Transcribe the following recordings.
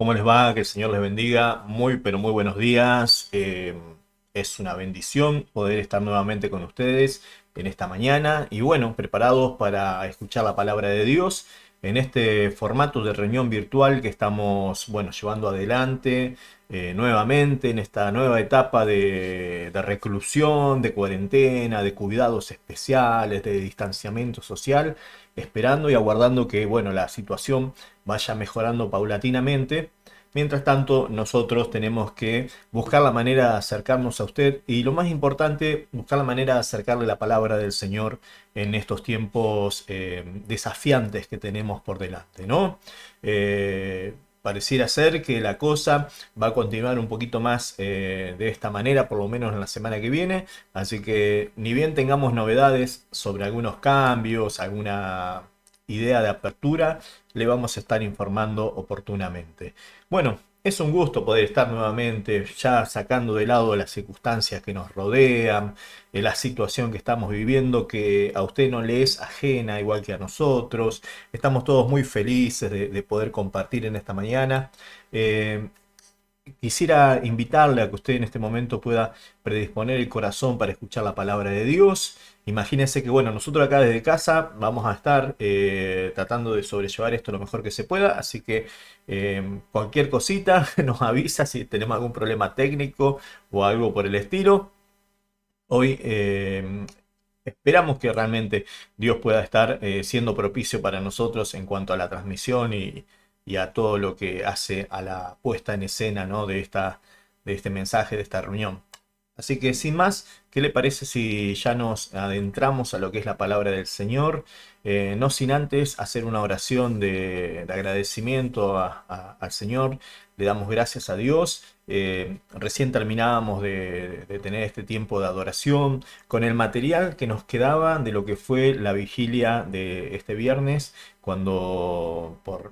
¿Cómo les va? Que el Señor les bendiga. Muy, pero muy buenos días. Es una bendición poder estar nuevamente con ustedes en esta mañana y bueno, preparados para escuchar la palabra de Dios en este formato de reunión virtual que estamos, bueno, llevando adelante nuevamente en esta nueva etapa de reclusión, de cuarentena, de cuidados especiales, de distanciamiento social, esperando y aguardando que, bueno, la situación vaya mejorando paulatinamente. Mientras tanto, nosotros tenemos que buscar la manera de acercarnos a usted y lo más importante, buscar la manera de acercarle la palabra del Señor en estos tiempos desafiantes que tenemos por delante, ¿no? Pareciera ser que la cosa va a continuar un poquito más de esta manera, por lo menos en la semana que viene. Así que ni bien tengamos novedades sobre algunos cambios, alguna idea de apertura, le vamos a estar informando oportunamente. Bueno, es un gusto poder estar nuevamente ya sacando de lado las circunstancias que nos rodean, la situación que estamos viviendo, que a usted no le es ajena igual que a nosotros. Estamos todos muy felices de poder compartir en esta mañana. Eh, Quisiera invitarle a que usted en este momento pueda predisponer el corazón para escuchar la palabra de Dios. Imagínense que, bueno, nosotros acá desde casa vamos a estar tratando de sobrellevar esto lo mejor que se pueda, así que cualquier cosita nos avisa si tenemos algún problema técnico o algo por el estilo. Hoy esperamos que realmente Dios pueda estar siendo propicio para nosotros en cuanto a la transmisión y a todo lo que hace a la puesta en escena, ¿no? De este mensaje, de esta reunión. Así que sin más, ¿qué le parece si ya nos adentramos a lo que es la palabra del Señor? No sin antes hacer una oración de agradecimiento al Señor. Le damos gracias a Dios. Recién terminábamos de tener este tiempo de adoración con el material que nos quedaba de lo que fue la vigilia de este viernes, cuando por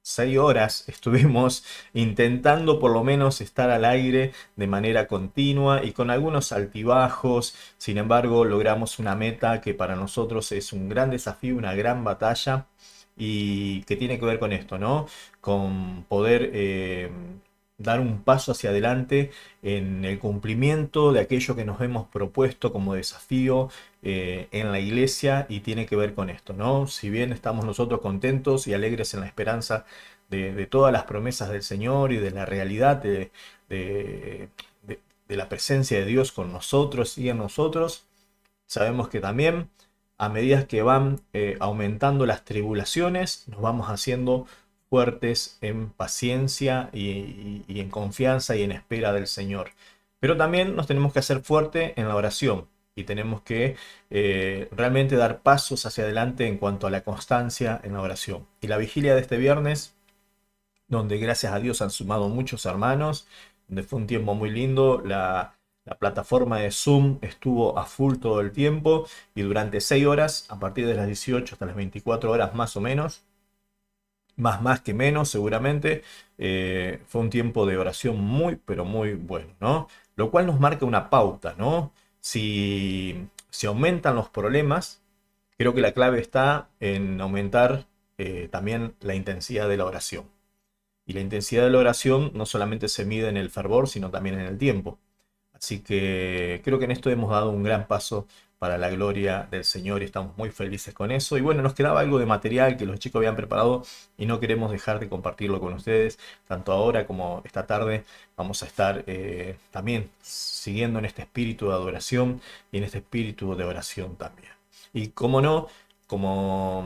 6 horas estuvimos intentando por lo menos estar al aire de manera continua y con algunos altibajos. Sin embargo, logramos una meta que para nosotros es un gran desafío, una gran batalla y que tiene que ver con esto, ¿no? Con poder dar un paso hacia adelante en el cumplimiento de aquello que nos hemos propuesto como desafío en la iglesia y tiene que ver con esto, ¿no? Si bien estamos nosotros contentos y alegres en la esperanza de todas las promesas del Señor y de la realidad de- de la presencia de Dios con nosotros y en nosotros, sabemos que también a medida que van aumentando las tribulaciones, nos vamos haciendo fuertes en paciencia y en confianza y en espera del Señor. Pero también nos tenemos que hacer fuerte en la oración y tenemos que realmente dar pasos hacia adelante en cuanto a la constancia en la oración. Y la vigilia de este viernes, donde gracias a Dios han sumado muchos hermanos, donde fue un tiempo muy lindo. La plataforma de Zoom estuvo a full todo el tiempo y durante 6 horas, a partir de las 18 hasta las 24 horas más o menos, más que menos seguramente, fue un tiempo de oración muy, pero muy bueno, ¿no? Lo cual nos marca una pauta, ¿no? Si aumentan los problemas, creo que la clave está en aumentar también la intensidad de la oración. Y la intensidad de la oración no solamente se mide en el fervor, sino también en el tiempo. Así que creo que en esto hemos dado un gran paso para la gloria del Señor y estamos muy felices con eso. Y bueno, nos quedaba algo de material que los chicos habían preparado y no queremos dejar de compartirlo con ustedes. Tanto ahora como esta tarde vamos a estar también siguiendo en este espíritu de adoración y en este espíritu de oración también. Y como no, como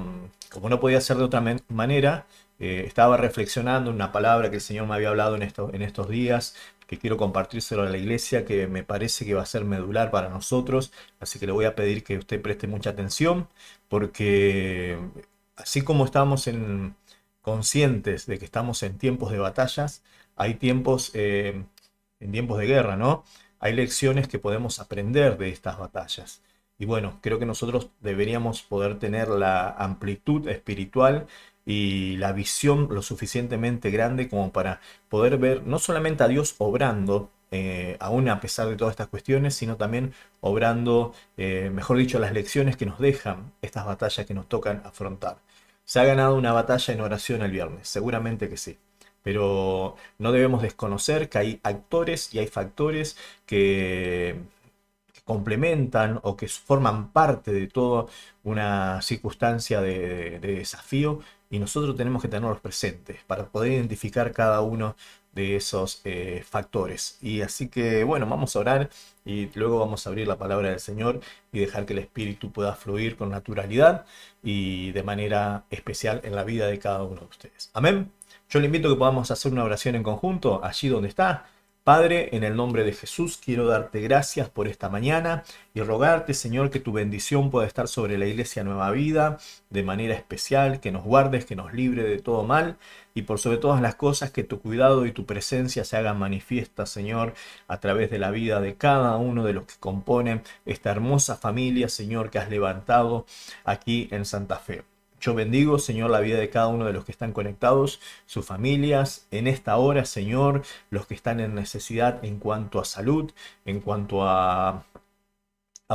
no podía ser de otra manera, estaba reflexionando en una palabra que el Señor me había hablado en estos días, que quiero compartírselo a la iglesia, que me parece que va a ser medular para nosotros. Así que le voy a pedir que usted preste mucha atención, porque así como estamos conscientes de que estamos en tiempos de batallas, hay tiempos, en tiempos de guerra, ¿no? Hay lecciones que podemos aprender de estas batallas. Y bueno, creo que nosotros deberíamos poder tener la amplitud espiritual y la visión lo suficientemente grande como para poder ver no solamente a Dios obrando, aún a pesar de todas estas cuestiones, sino también obrando, mejor dicho, las lecciones que nos dejan estas batallas que nos tocan afrontar. ¿Se ha ganado una batalla en oración el viernes? Seguramente que sí. pero no debemos desconocer que hay actores y hay factores que complementan o que forman parte de toda una circunstancia de desafío, y nosotros tenemos que tenerlos presentes para poder identificar cada uno de esos factores. Y así que bueno, vamos a orar y luego vamos a abrir la palabra del Señor y dejar que el Espíritu pueda fluir con naturalidad y de manera especial en la vida de cada uno de ustedes. Amén. Yo le invito a que podamos hacer una oración en conjunto allí donde está. Padre, en el nombre de Jesús, quiero darte gracias por esta mañana y rogarte, Señor, que tu bendición pueda estar sobre la Iglesia Nueva Vida de manera especial, que nos guardes, que nos libre de todo mal y por sobre todas las cosas que tu cuidado y tu presencia se hagan manifiestas, Señor, a través de la vida de cada uno de los que componen esta hermosa familia, Señor, que has levantado aquí en Santa Fe. Yo bendigo, Señor, la vida de cada uno de los que están conectados, sus familias, en esta hora, Señor, los que están en necesidad en cuanto a salud, en cuanto a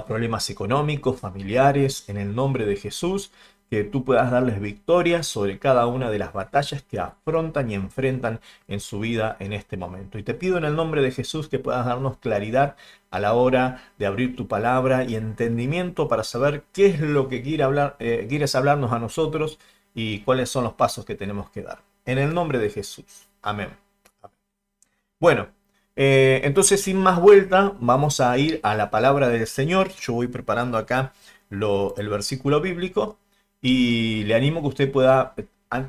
problemas económicos, familiares, en el nombre de Jesús, que tú puedas darles victoria sobre cada una de las batallas que afrontan y enfrentan en su vida en este momento. Y te pido en el nombre de Jesús que puedas darnos claridad a la hora de abrir tu palabra y entendimiento para saber qué es lo que quieres hablarnos a nosotros y cuáles son los pasos que tenemos que dar. En el nombre de Jesús. Amén. Bueno, entonces sin más vuelta vamos a ir a la palabra del Señor. Yo voy preparando acá el versículo bíblico y le animo que usted pueda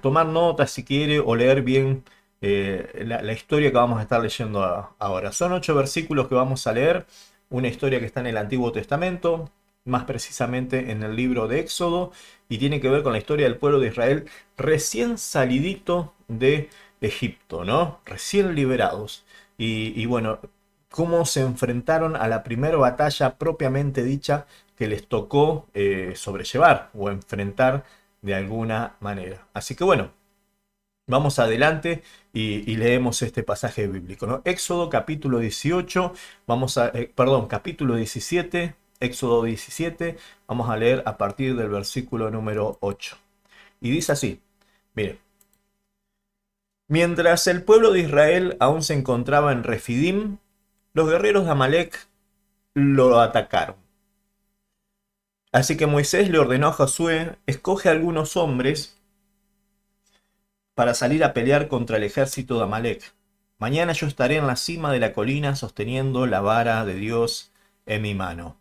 tomar notas si quiere o leer bien la historia que vamos a estar leyendo ahora. Son 8 versículos que vamos a leer, una historia que está en el Antiguo Testamento, más precisamente en el libro de Éxodo, y tiene que ver con la historia del pueblo de Israel recién salidito de Egipto, ¿no? Recién liberados. Y bueno, cómo se enfrentaron a la primera batalla propiamente dicha que les tocó sobrellevar o enfrentar de alguna manera. Así que bueno, vamos adelante y leemos este pasaje bíblico, ¿no? Éxodo capítulo 18, capítulo 17, Éxodo 17, vamos a leer a partir del versículo número 8. Y dice así, miren. Mientras el pueblo de Israel aún se encontraba en Refidim, los guerreros de Amalek lo atacaron. Así que Moisés le ordenó a Josué: escoge algunos hombres para salir a pelear contra el ejército de Amalek. Mañana yo estaré en la cima de la colina sosteniendo la vara de Dios en mi mano.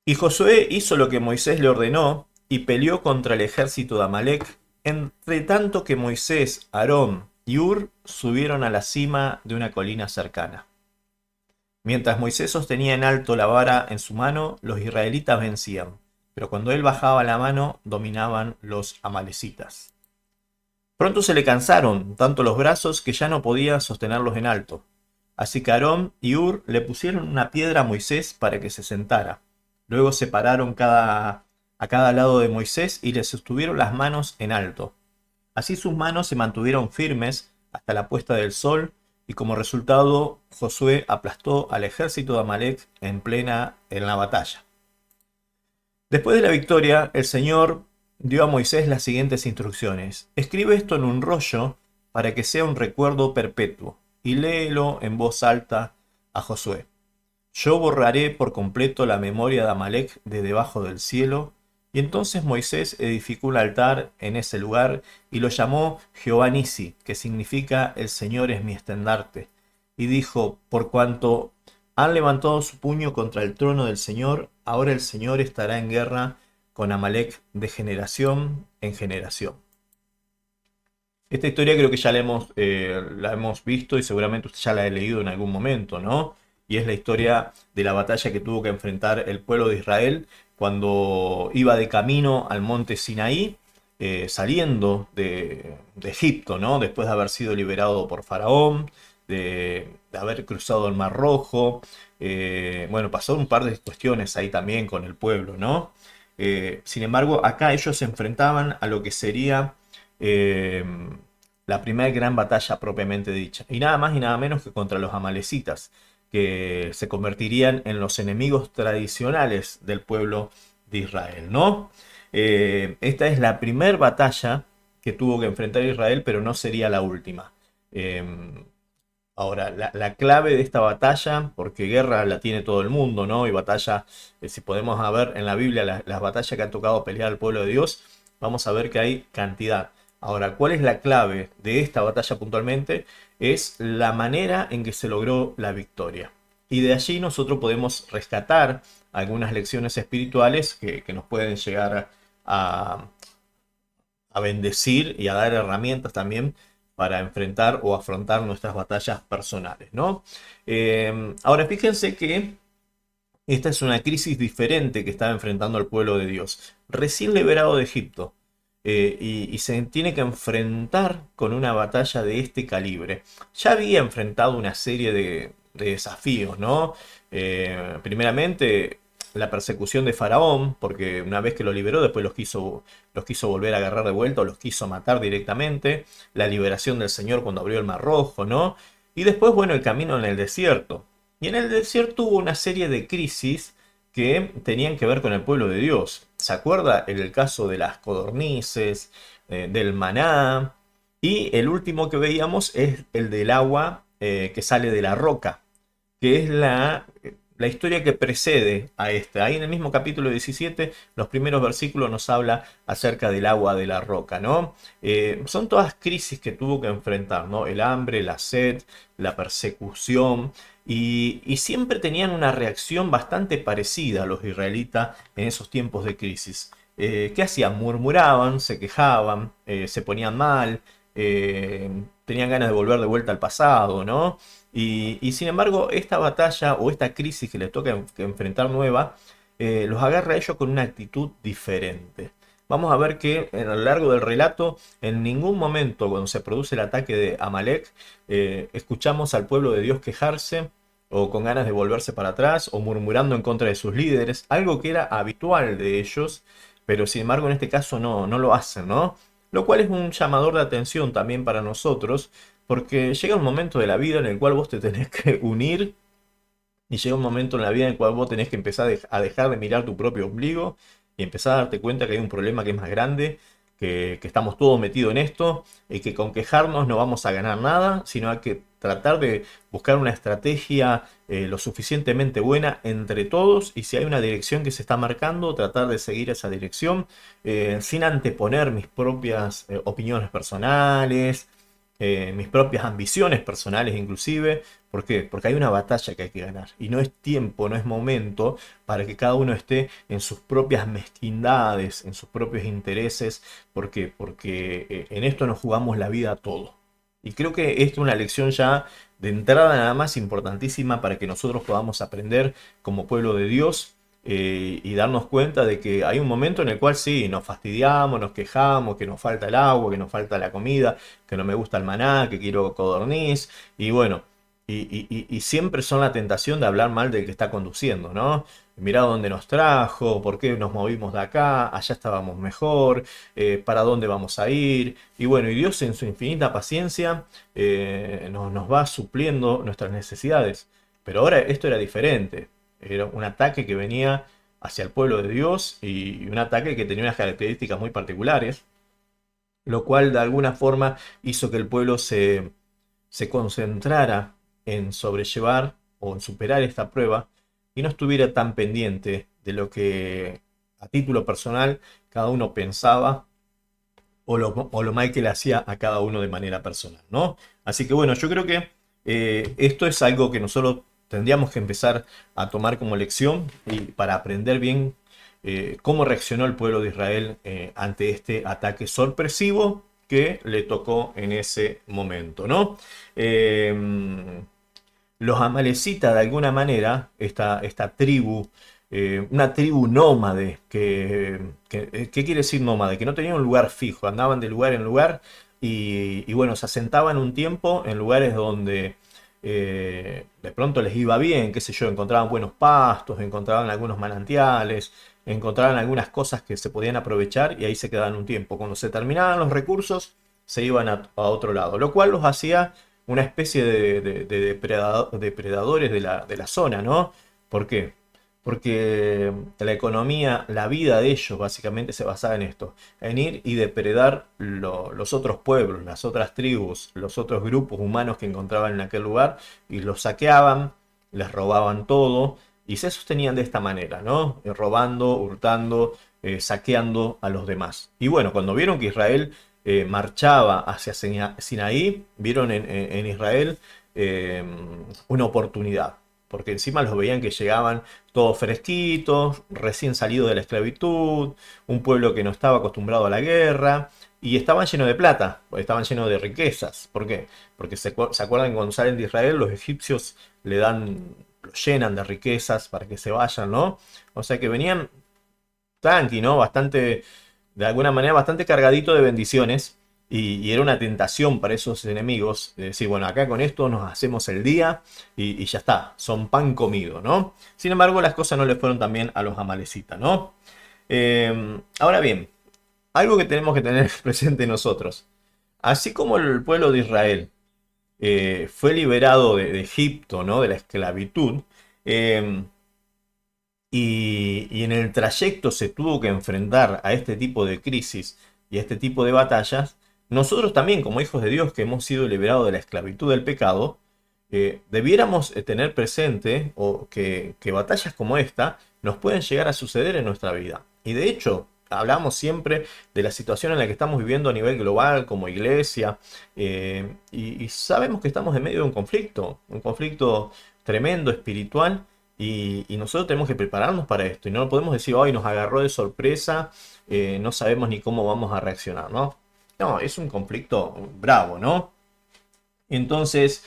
Y Josué hizo lo que Moisés le ordenó y peleó contra el ejército de Amalek, entre tanto que Moisés, Aarón y Hur subieron a la cima de una colina cercana. Mientras Moisés sostenía en alto la vara en su mano, los israelitas vencían, pero cuando él bajaba la mano, dominaban los amalecitas. Pronto se le cansaron tanto los brazos que ya no podía sostenerlos en alto. Así que Aarón y Hur le pusieron una piedra a Moisés para que se sentara. Luego separaron a cada lado de Moisés y le sostuvieron las manos en alto. Así sus manos se mantuvieron firmes hasta la puesta del sol, y como resultado Josué aplastó al ejército de Amalek en la batalla. Después de la victoria, el Señor dio a Moisés las siguientes instrucciones: escribe esto en un rollo para que sea un recuerdo perpetuo, y léelo en voz alta a Josué. Yo borraré por completo la memoria de Amalek de debajo del cielo. Y entonces Moisés edificó un altar en ese lugar y lo llamó Jehová Nisi, que significa el Señor es mi estandarte. Y dijo: por cuanto han levantado su puño contra el trono del Señor, ahora el Señor estará en guerra con Amalek de generación en generación. Esta historia creo que ya la hemos visto y seguramente usted ya la ha leído en algún momento, ¿no? Y es la historia de la batalla que tuvo que enfrentar el pueblo de Israel cuando iba de camino al monte Sinaí, saliendo de Egipto, ¿no? Después de haber sido liberado por Faraón, de haber cruzado el Mar Rojo. Bueno, pasó un par de cuestiones ahí también con el pueblo, ¿no? Sin embargo, acá ellos se enfrentaban a lo que sería la primera gran batalla propiamente dicha. Y nada más y nada menos que contra los amalecitas, que se convertirían en los enemigos tradicionales del pueblo de Israel, ¿no? Esta es la primera batalla que tuvo que enfrentar Israel, pero no sería la última. Em, Ahora, la clave de esta batalla, porque guerra la tiene todo el mundo, ¿no? Y batalla, si podemos ver en la Biblia las batallas que ha tocado pelear al pueblo de Dios, vamos a ver que hay cantidad. Ahora, ¿cuál es la clave de esta batalla puntualmente? Es la manera en que se logró la victoria. Y de allí nosotros podemos rescatar algunas lecciones espirituales que nos pueden llegar a, a bendecir y a dar herramientas también para enfrentar o afrontar nuestras batallas personales, ¿no? Ahora fíjense que esta es una crisis diferente que está enfrentando el pueblo de Dios, recién liberado de Egipto, y se tiene que enfrentar con una batalla de este calibre. Ya había enfrentado una serie de desafíos, ¿no? Primeramente, la persecución de Faraón, porque una vez que lo liberó, después los quiso volver a agarrar de vuelta o los quiso matar directamente. La liberación del Señor cuando abrió el Mar Rojo, ¿no? Y después, bueno, el camino en el desierto. Y en el desierto hubo una serie de crisis que tenían que ver con el pueblo de Dios. ¿Se acuerda el caso de las codornices, del maná? Y el último que veíamos es el del agua que sale de la roca, que es la historia que precede a esta. Ahí en el mismo capítulo 17, los primeros versículos nos habla acerca del agua de la roca, ¿no? Son todas crisis que tuvo que enfrentar, ¿no? El hambre, la sed, la persecución, y siempre tenían una reacción bastante parecida a los israelitas en esos tiempos de crisis. ¿Qué hacían? Murmuraban, se quejaban, se ponían mal, tenían ganas de volver de vuelta al pasado, ¿no? Y sin embargo, esta batalla o esta crisis que les toca enfrentar nueva, los agarra a ellos con una actitud diferente. Vamos a ver que a lo largo del relato, en ningún momento cuando se produce el ataque de Amalek, escuchamos al pueblo de Dios quejarse o con ganas de volverse para atrás o murmurando en contra de sus líderes, algo que era habitual de ellos, pero sin embargo en este caso no lo hacen, ¿no? Lo cual es un llamador de atención también para nosotros, porque llega un momento de la vida en el cual vos te tenés que unir y llega un momento en la vida en el cual vos tenés que empezar a dejar de mirar tu propio ombligo y empezar a darte cuenta que hay un problema que es más grande, que estamos todos metidos en esto y que con quejarnos no vamos a ganar nada, sino hay que tratar de buscar una estrategia lo suficientemente buena entre todos, y si hay una dirección que se está marcando, tratar de seguir esa dirección sin anteponer mis propias opiniones personales, mis propias ambiciones personales inclusive. ¿Por qué? Porque hay una batalla que hay que ganar y no es tiempo, no es momento para que cada uno esté en sus propias mezquindades, en sus propios intereses. ¿Por qué? Porque en esto nos jugamos la vida todo. Y creo que esta es una lección ya de entrada nada más importantísima para que nosotros podamos aprender como pueblo de Dios, y darnos cuenta de que hay un momento en el cual sí, nos fastidiamos, nos quejamos, que nos falta el agua, que nos falta la comida, que no me gusta el maná, que quiero codorniz, y bueno, y siempre son la tentación de hablar mal del que está conduciendo, ¿no? Mirá dónde nos trajo, por qué nos movimos de acá, allá estábamos mejor, para dónde vamos a ir. Y bueno, y Dios en su infinita paciencia nos va supliendo nuestras necesidades. Pero ahora esto era diferente. Era un ataque que venía hacia el pueblo de Dios y un ataque que tenía unas características muy particulares, lo cual de alguna forma hizo que el pueblo se concentrara en sobrellevar o en superar esta prueba y no estuviera tan pendiente de lo que a título personal cada uno pensaba o lo mal que le hacía a cada uno de manera personal, ¿no? Así que bueno, yo creo que esto es algo que nosotros tendríamos que empezar a tomar como lección y para aprender bien cómo reaccionó el pueblo de Israel ante este ataque sorpresivo que le tocó en ese momento, ¿no? Los amalecitas, de alguna manera, esta tribu, una tribu nómade, ¿qué quiere decir nómade? Que no tenía un lugar fijo, andaban de lugar en lugar y bueno, se asentaban un tiempo en lugares donde de pronto les iba bien, qué sé yo, encontraban buenos pastos, encontraban algunos manantiales, encontraban algunas cosas que se podían aprovechar y ahí se quedaban un tiempo. Cuando se terminaban los recursos, se iban a otro lado, lo cual los hacía una especie de depredadores de la zona, ¿no? ¿Por qué? porque la economía, la vida de ellos básicamente se basaba en esto, en ir y depredar los otros pueblos, las otras tribus, los otros grupos humanos que encontraban en aquel lugar y los saqueaban, les robaban todo y se sostenían de esta manera, ¿no? Robando, hurtando, saqueando a los demás. Y bueno, cuando vieron que Israel marchaba hacia Sinaí, vieron en Israel eh, una oportunidad, porque encima los veían que llegaban todos fresquitos, recién salidos de la esclavitud, un pueblo que no estaba acostumbrado a la guerra, y estaban llenos de plata, estaban llenos de riquezas. ¿Por qué? Porque se acuerdan que cuando salen de Israel los egipcios le dan, lo llenan de riquezas para que se vayan, ¿no? O sea que venían tranqui, ¿no? Bastante, de alguna manera, bastante cargadito de bendiciones. Y era una tentación para esos enemigos de decir, bueno, acá con esto nos hacemos el día y ya está, son pan comido, ¿no? Sin embargo, las cosas no le fueron tan bien a los amalecitas, ¿no? Ahora bien, algo que tenemos que tener presente nosotros. Así como el pueblo de Israel fue liberado de Egipto, ¿no? De la esclavitud, eh, y en el trayecto se tuvo que enfrentar a este tipo de crisis y a este tipo de batallas, nosotros también, como hijos de Dios que hemos sido liberados de la esclavitud del pecado, debiéramos tener presente que batallas como esta nos pueden llegar a suceder en nuestra vida. Y de hecho, hablamos siempre de la situación en la que estamos viviendo a nivel global como iglesia, y sabemos que estamos en medio de un conflicto tremendo, espiritual, y nosotros tenemos que prepararnos para esto. Y no podemos decir, hoy nos agarró de sorpresa, no sabemos ni cómo vamos a reaccionar, ¿no? No, es un conflicto bravo, ¿no? Entonces,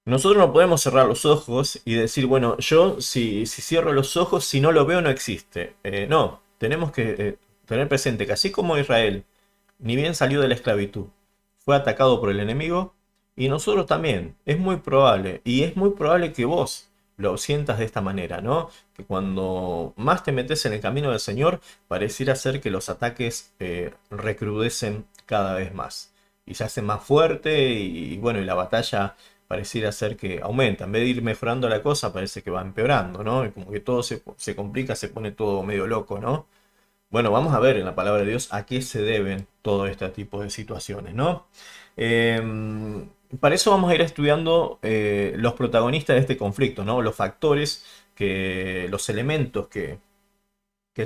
nosotros no podemos cerrar los ojos y decir, bueno, yo si cierro los ojos, si no lo veo, no existe. No, tenemos que tener presente que así como Israel, ni bien salió de la esclavitud, fue atacado por el enemigo, y nosotros también, es muy probable, y es muy probable que vos lo sientas de esta manera, ¿no? Que cuando más te metes en el camino del Señor, pareciera ser que los ataques recrudecen cada vez más, y se hacen más fuerte, y bueno, y la batalla pareciera ser que aumenta. En vez de ir mejorando la cosa, parece que va empeorando, ¿no? Y como que todo se complica, se pone todo medio loco, ¿no? Bueno, vamos a ver en la palabra de Dios a qué se deben todo este tipo de situaciones, ¿no? Para eso vamos a ir estudiando los protagonistas de este conflicto, ¿no? Los factores, los elementos que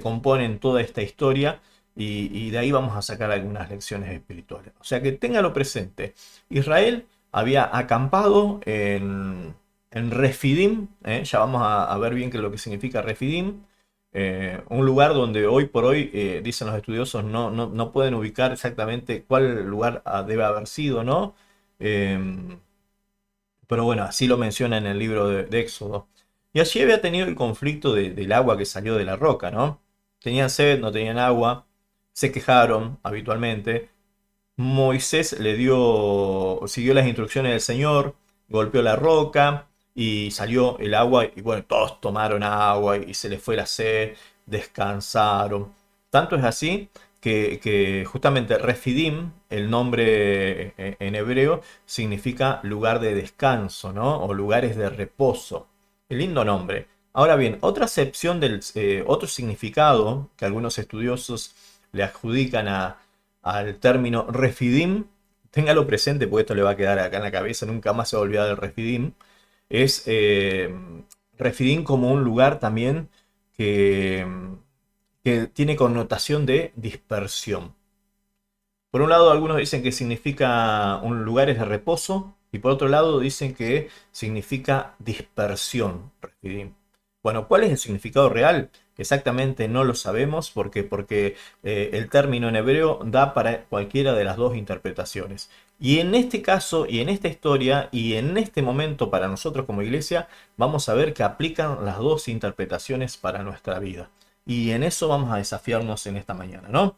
componen toda esta historia, y de ahí vamos a sacar algunas lecciones espirituales. O sea que téngalo presente. Israel había acampado en Refidim, ya vamos a ver bien qué es lo que significa Refidim, un lugar donde hoy por hoy, dicen los estudiosos, no pueden ubicar exactamente cuál lugar debe haber sido, ¿no? Eh, pero bueno, así lo menciona en el libro de Éxodo. Y allí había tenido el conflicto del agua que salió de la roca, ¿no? Tenían sed, no tenían agua, se quejaron habitualmente. Moisés siguió las instrucciones del Señor, golpeó la roca y salió el agua, y bueno, todos tomaron agua y se les fue la sed, descansaron. Tanto es así que justamente Refidim, el nombre en hebreo, significa lugar de descanso, ¿no? O lugares de reposo. Qué lindo nombre. Ahora bien, otra acepción otro significado que algunos estudiosos le adjudican al término Refidim, téngalo presente porque esto le va a quedar acá en la cabeza, nunca más se va a olvidar del Refidim, es Refidim como un lugar también que, que tiene connotación de dispersión. Por un lado, algunos dicen que significa un lugares de reposo, y por otro lado dicen que significa dispersión, Refidim. Bueno, ¿cuál es el significado real? Exactamente no lo sabemos porque el término en hebreo da para cualquiera de las dos interpretaciones. Y en este caso, y en esta historia, y en este momento para nosotros como iglesia, vamos a ver que aplican las dos interpretaciones para nuestra vida. Y en eso vamos a desafiarnos en esta mañana, ¿no?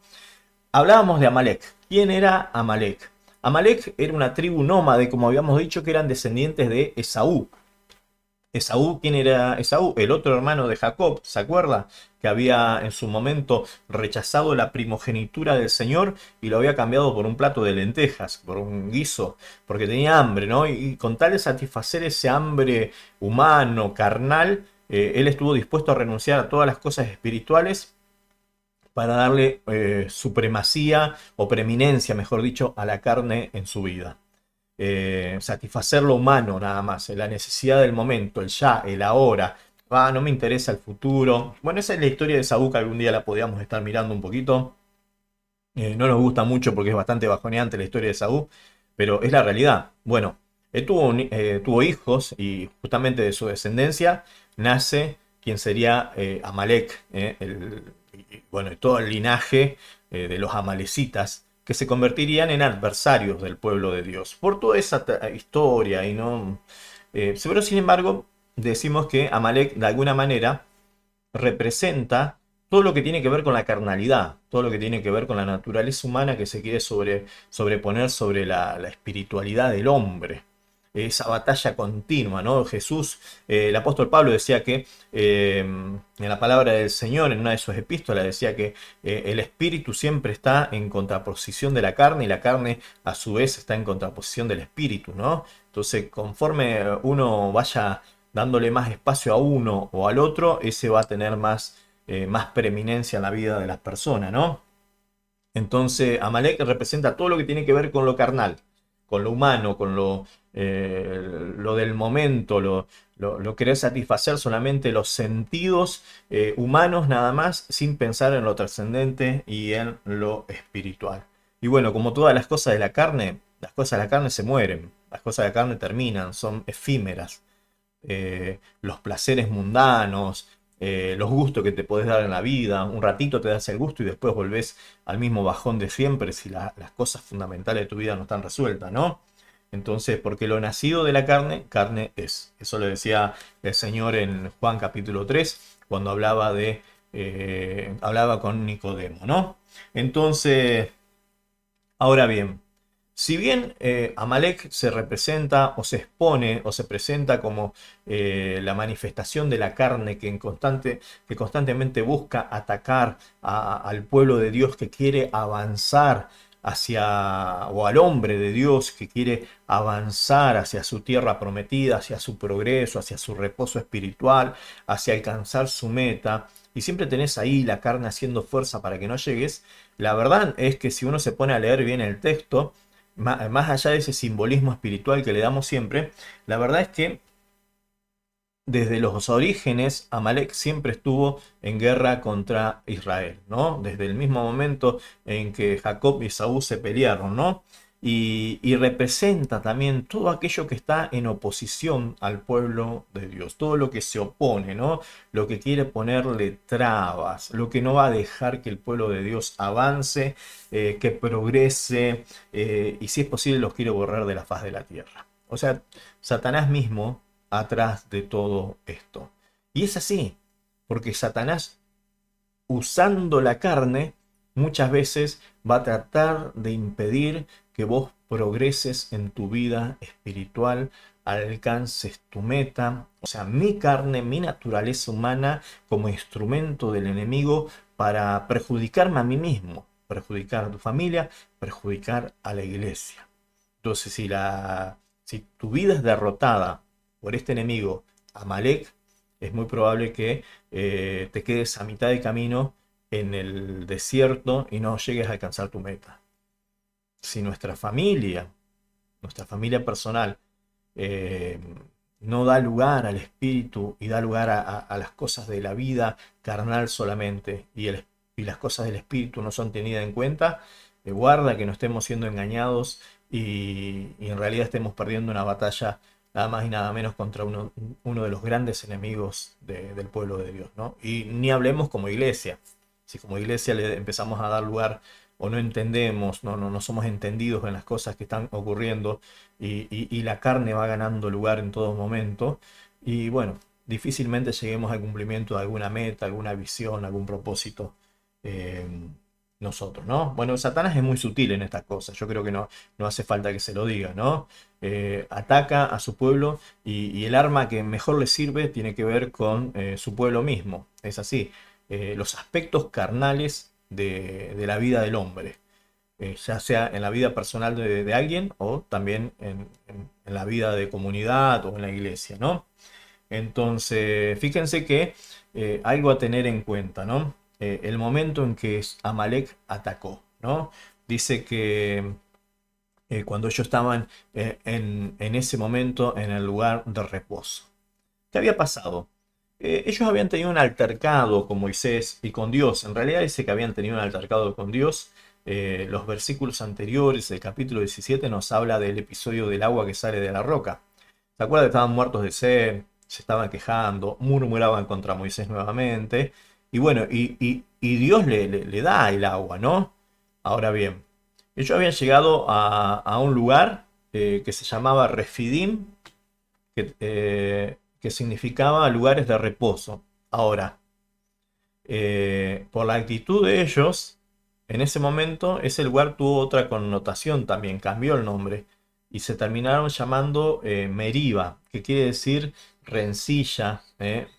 Hablábamos de Amalek. ¿Quién era Amalek? Amalek era una tribu nómade, como habíamos dicho, que eran descendientes de Esaú. Esaú, ¿quién era Esaú? El otro hermano de Jacob, ¿se acuerda? Que había en su momento rechazado la primogenitura del Señor y lo había cambiado por un plato de lentejas, por un guiso, porque tenía hambre, ¿no? Y con tal de satisfacer ese hambre humano, carnal, él estuvo dispuesto a renunciar a todas las cosas espirituales para darle supremacía o preeminencia, mejor dicho, a la carne en su vida. Satisfacer lo humano nada más, la necesidad del momento, el ya, el ahora. Ah, no me interesa el futuro. Bueno, esa es la historia de Saúl, que algún día la podíamos estar mirando un poquito. No nos gusta mucho porque es bastante bajoneante la historia de Saúl, pero es la realidad. Bueno, tuvo hijos y justamente de su descendencia nace quien sería Amalek, bueno, todo el linaje de los amalecitas que se convertirían en adversarios del pueblo de Dios por toda esa historia y no. Pero sin embargo, decimos que Amalek de alguna manera representa todo lo que tiene que ver con la carnalidad, todo lo que tiene que ver con la naturaleza humana que se quiere sobreponer sobre la espiritualidad del hombre. Esa batalla continua, ¿no? Jesús, el apóstol Pablo decía que en la palabra del Señor, en una de sus epístolas, decía que el espíritu siempre está en contraposición de la carne y la carne a su vez está en contraposición del espíritu, ¿no? Entonces, conforme uno vaya dándole más espacio a uno o al otro, ese va a tener más preeminencia en la vida de las personas, ¿no? Entonces, Amalek representa todo lo que tiene que ver con lo carnal, con lo humano, con lo del momento, lo querer satisfacer solamente los sentidos humanos nada más, sin pensar en lo trascendente y en lo espiritual. Y bueno, como todas las cosas de la carne, las cosas de la carne se mueren, las cosas de la carne terminan, son efímeras. Los placeres mundanos, los gustos que te podés dar en la vida. Un ratito te das el gusto y después volvés al mismo bajón de siempre si las cosas fundamentales de tu vida no están resueltas, ¿no? Entonces, porque lo nacido de la carne, carne es. Eso lo decía el Señor en Juan capítulo 3, cuando hablaba con Nicodemo, ¿no? Entonces, ahora bien, si bien Amalek se representa o se expone o se presenta como la manifestación de la carne que constantemente busca atacar al pueblo de Dios que quiere avanzar o al hombre de Dios que quiere avanzar hacia su tierra prometida, hacia su progreso, hacia su reposo espiritual, hacia alcanzar su meta, y siempre tenés ahí la carne haciendo fuerza para que no llegues. La verdad es que si uno se pone a leer bien el texto, más allá de ese simbolismo espiritual que le damos siempre, la verdad es que desde los orígenes Amalek siempre estuvo en guerra contra Israel, ¿no? Desde el mismo momento en que Jacob y Esaú se pelearon, ¿no? Y representa también todo aquello que está en oposición al pueblo de Dios, todo lo que se opone, ¿no? Lo que quiere ponerle trabas, lo que no va a dejar que el pueblo de Dios avance, que progrese, y si es posible los quiere borrar de la faz de la tierra. O sea, Satanás mismo atrás de todo esto. Y es así, porque Satanás, usando la carne, muchas veces va a tratar de impedir que vos progreses en tu vida espiritual, alcances tu meta. O sea, mi carne, mi naturaleza humana como instrumento del enemigo para perjudicarme a mí mismo, perjudicar a tu familia, perjudicar a la iglesia. Entonces, si tu vida es derrotada por este enemigo, Amalek, es muy probable que te quedes a mitad de camino en el desierto y no llegues a alcanzar tu meta. Si nuestra familia personal, eh, no da lugar al espíritu y da lugar a las cosas de la vida carnal solamente, y las cosas del espíritu no son tenidas en cuenta, guarda que no estemos siendo engañados y en realidad estemos perdiendo una batalla nada más y nada menos contra uno de los grandes enemigos del pueblo de Dios, ¿no? Y ni hablemos como iglesia. Si como iglesia le empezamos a dar lugar o no entendemos, no somos entendidos en las cosas que están ocurriendo y la carne va ganando lugar en todo momento, y bueno, difícilmente lleguemos al cumplimiento de alguna meta, alguna visión, algún propósito. Eh, nosotros, ¿no? Bueno, Satanás es muy sutil en estas cosas, yo creo que no hace falta que se lo diga, ¿no? Ataca a su pueblo y el arma que mejor le sirve tiene que ver con su pueblo mismo, es así, los aspectos carnales de la vida del hombre, ya sea en la vida personal de alguien o también en la vida de comunidad o en la iglesia, ¿no? Entonces, fíjense que algo a tener en cuenta, ¿no? El momento en que Amalek atacó, ¿no? Dice que cuando ellos estaban en ese momento en el lugar de reposo. ¿Qué había pasado? Ellos habían tenido un altercado con Moisés y con Dios. En realidad dice que habían tenido un altercado con Dios. Los versículos anteriores del capítulo 17 nos habla del episodio del agua que sale de la roca. ¿Se acuerdan que estaban muertos de sed? Se estaban quejando, murmuraban contra Moisés nuevamente. Y bueno, y Dios le da el agua, ¿no? Ahora bien, ellos habían llegado a un lugar que se llamaba Refidim, que significaba lugares de reposo. Ahora, por la actitud de ellos, en ese momento ese lugar tuvo otra connotación también, cambió el nombre y se terminaron llamando Meriba, que quiere decir rencilla,